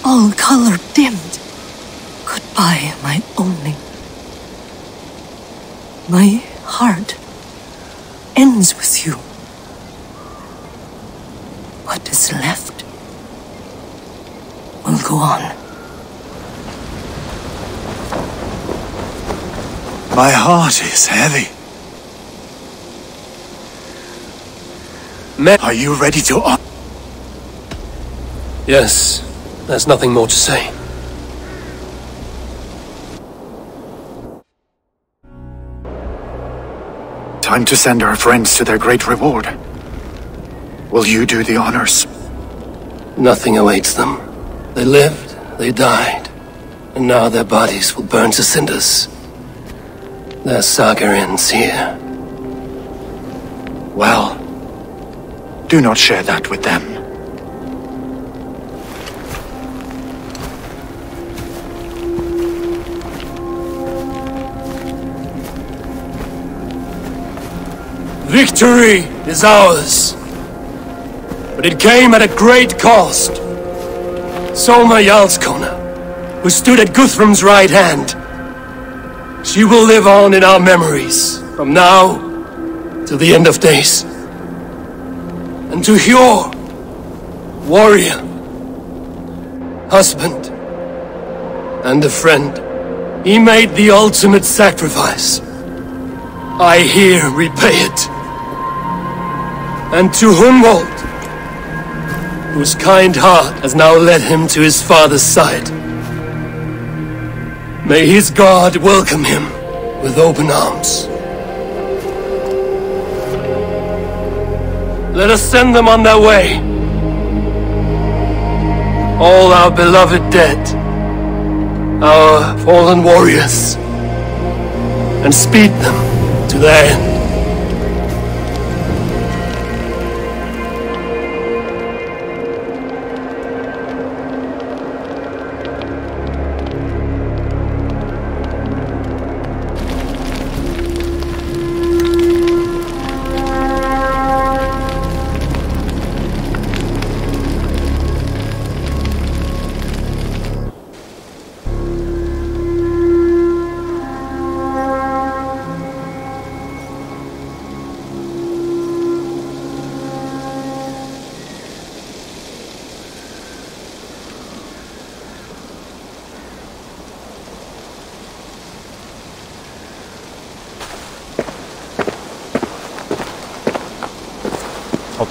All color dimmed. Goodbye, my only. My heart ends with you. What is left will go on.
My heart is heavy. Are you ready to...
Yes, there's nothing more to say.
Time to send our friends to their great reward. Will you do the honors?
Nothing awaits them. They lived, they died, and now their bodies will burn to cinders. Their saga ends here.
Well, do not share that with them.
Victory is ours, but it came at a great cost. Solma Jarlskona, who stood at Guthrum's right hand, she will live on in our memories, from now till the end of days. And to Hjor, warrior, husband, and a friend, he made the ultimate sacrifice. I here repay it. And to Hunwald, whose kind heart has now led him to his father's side, may his God welcome him with open arms. Let us send them on their way. All our beloved dead, our fallen warriors, and speed them to their end.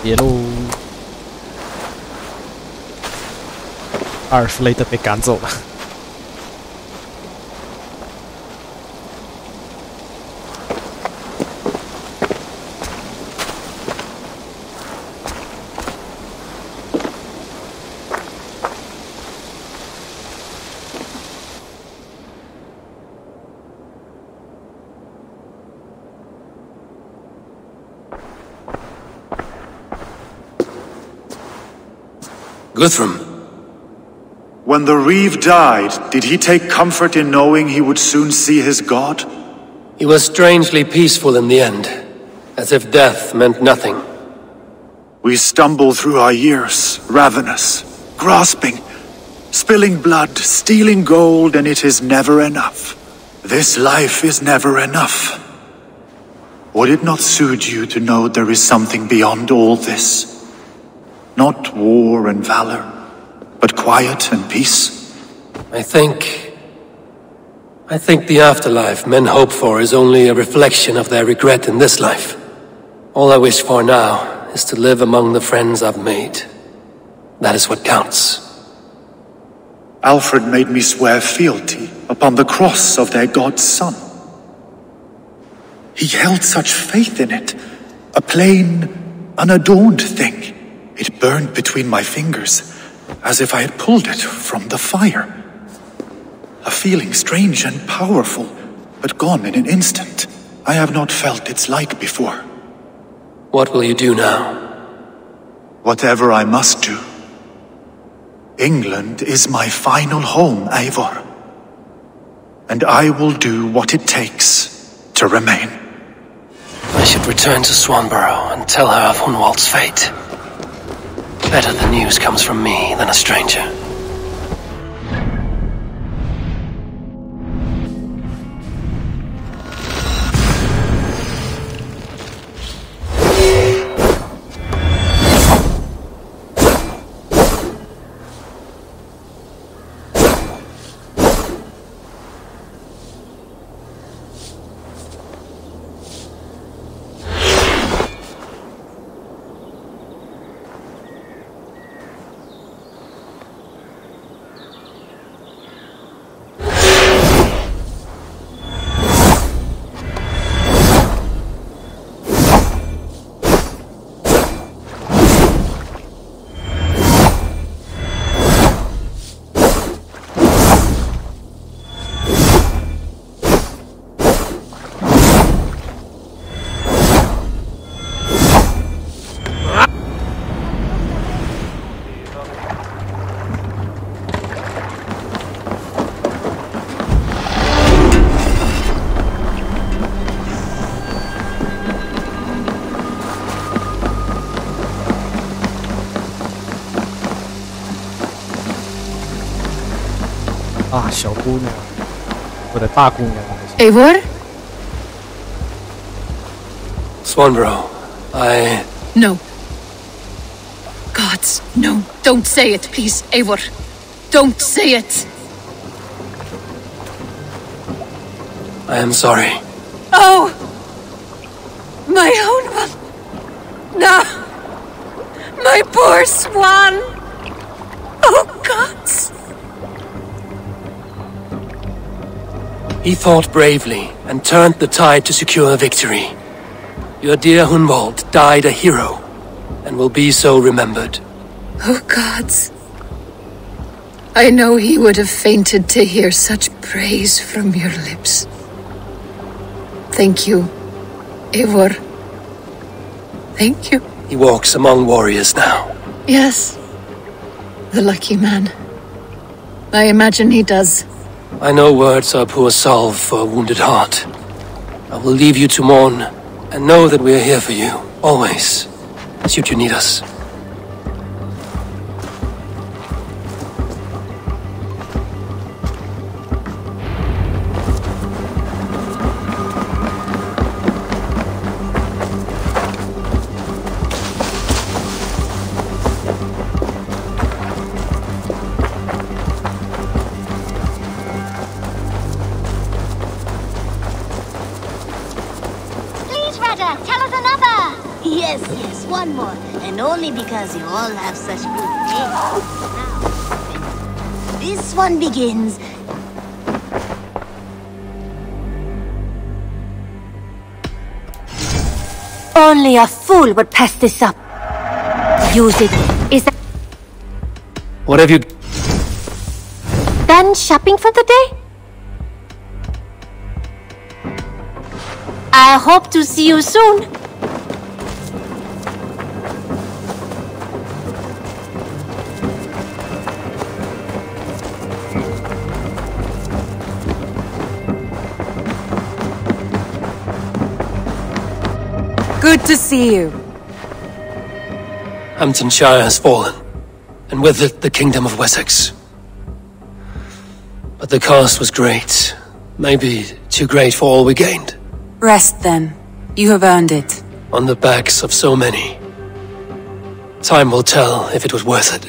别喽，阿尔弗雷德被赶走了。
Guthrum.
When the Reeve died, did he take comfort in knowing he would soon see his god?
He was strangely peaceful in the end, as if death meant nothing.
We stumble through our years, ravenous, grasping, spilling blood, stealing gold, and it is never enough. This life is never enough. Would it not soothe you to know there is something beyond all this? Not war and valor, but quiet and peace?
I think the afterlife men hope for is only a reflection of their regret in this life. All I wish for now is to live among the friends I've made. That is what counts.
Alfred made me swear fealty upon the cross of their god's son. He held such faith in it, a plain, unadorned thing. It burned between my fingers, as if I had pulled it from the fire. A feeling strange and powerful, but gone in an instant. I have not felt its like before.
What will you do now?
Whatever I must do. England is my final home, Eivor. And I will do what it takes to remain.
I should return to Swanborough and tell her of Hunwald's fate. Better the news comes from me than a stranger.
啊，小姑娘，我的大姑娘。
Eivor?
Swanborough, I...
No. Gods, no. Don't say it, please, Eivor. Don't say it.
I am sorry.
Oh! My own one. No! My poor swan! Oh, gods!
He fought bravely and turned the tide to secure victory. Your dear Hunwald died a hero, and will be so remembered.
Oh, gods. I know he would have fainted to hear such praise from your lips. Thank you, Eivor. Thank you.
He walks among warriors now.
Yes. The lucky man. I imagine he does.
I know words are poor salve for a wounded heart. I will leave you to mourn, and know that we are here for you, always, should you need us.
Yes, one more. And only because you all have such good names. Now, this one begins. Only a fool would pass this up. Use it. Is that...
What have you...
Done shopping for the day? I hope to see you soon.
to see you.
Hamptonshire has fallen, and with it the Kingdom of Wessex. But the cost was great. Maybe too great for all we gained.
Rest then. You have earned it.
On the backs of so many. Time will tell if it was worth it.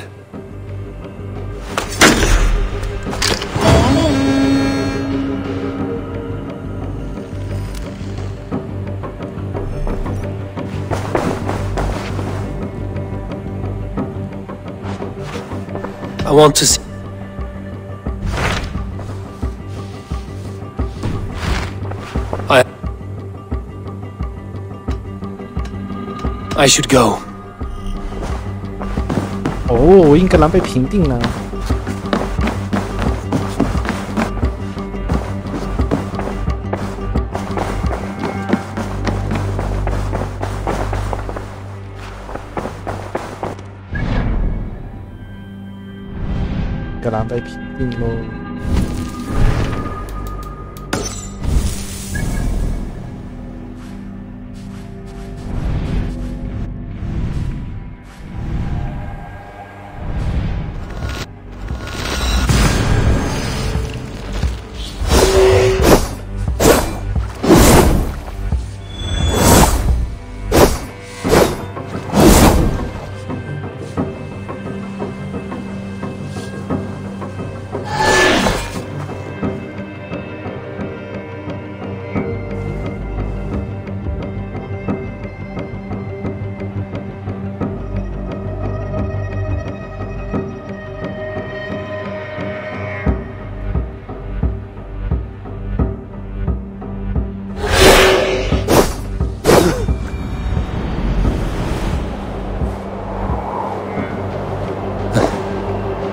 I want to see... I should go.
哦，英格兰被平定了。英格兰被平定喽。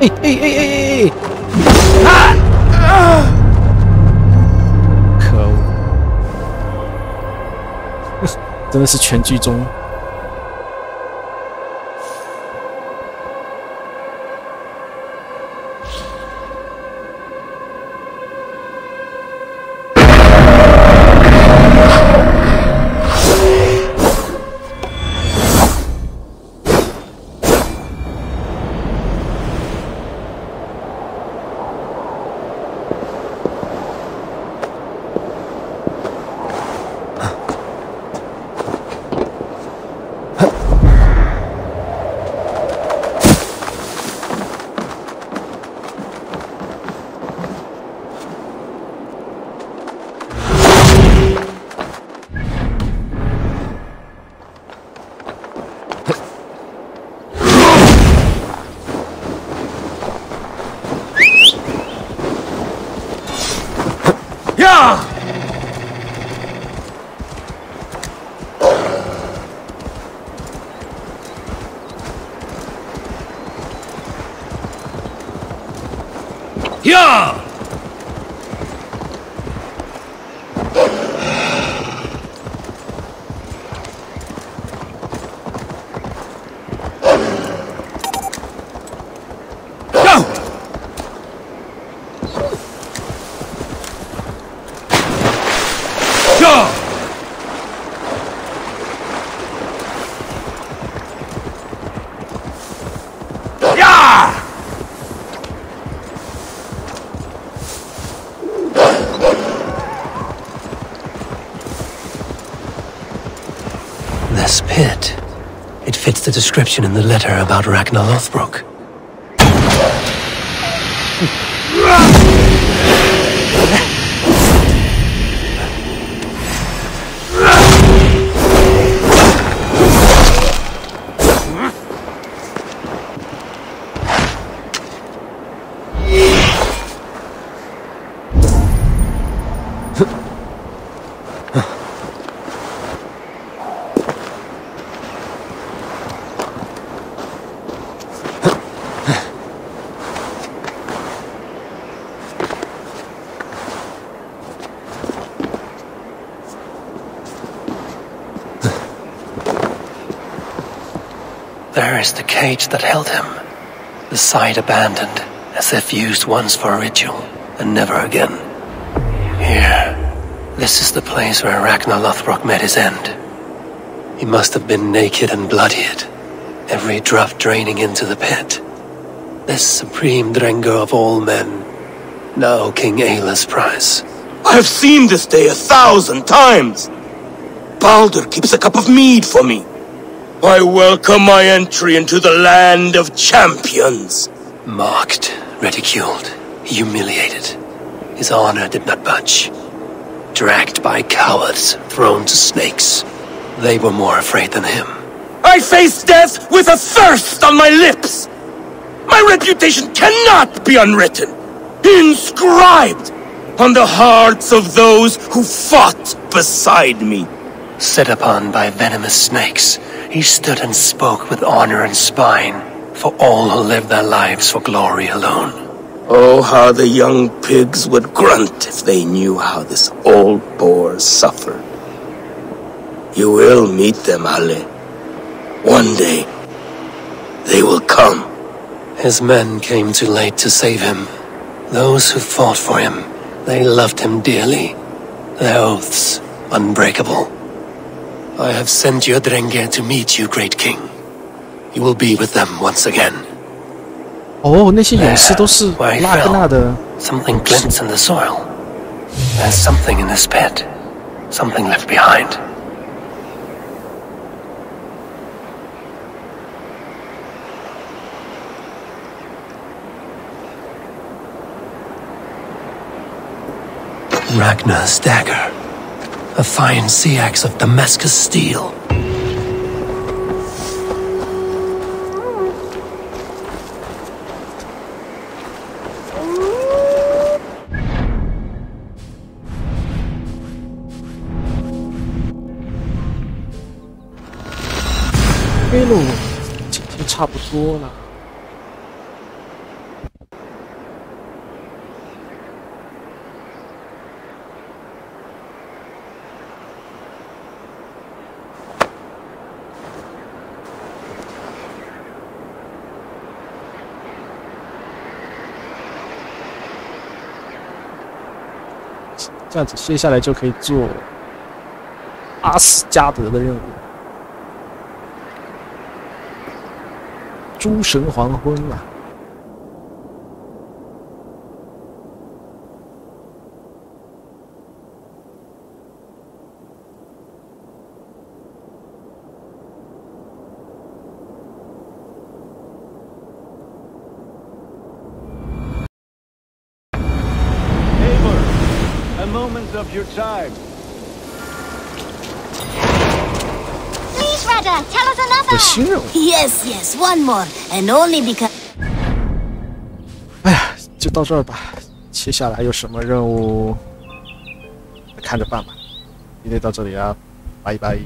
哎！可恶！真的是全剧终。
呀！This
pit. It fits the description in the letter about Ragnar Lothbrok. There is the cage that held him. The site abandoned, as if used once for a ritual, and never again. Here. This is the place where Ragnar Lothbrok met his end. He must have been naked and bloodied, every drop draining into the pit. This supreme Drengur of all men, now King Ayla's prize.
I have seen this day 1,000 times. Baldur keeps a cup of mead for me. I welcome my entry into the land of champions.
Mocked, ridiculed, humiliated. His honor did not budge. Dragged by cowards, thrown to snakes. They were more afraid than him.
I face death with a thirst on my lips. My reputation cannot be unwritten, inscribed on the hearts of those who fought beside me.
Set upon by venomous snakes, he stood and spoke with honor and spine for all who lived their lives for glory alone.
Oh, how the young pigs would grunt if they knew how this old boar suffered. You will meet them, Ale. One day, they will come.
His men came too late to save him. Those who fought for him, they loved him dearly. Their oaths unbreakable. I have sent your Drengir to meet you, great king. You will be with them once again.
哦，那些勇士都是拉格纳的。
Something glints in the soil. There's something in this pit. Something left behind. Ragnar's dagger. A fine sea axe of Damascus steel.
OK 喽，今天差不多了。这样子，接下来就可以做阿斯加德的任务。诸神黄昏了。
Of your time.
Please, Rada, tell us another. Yes, yes, one more, and only because.
哎呀，就到这儿吧。接下来有什么任务，看着办吧。今天到这里啊，拜拜。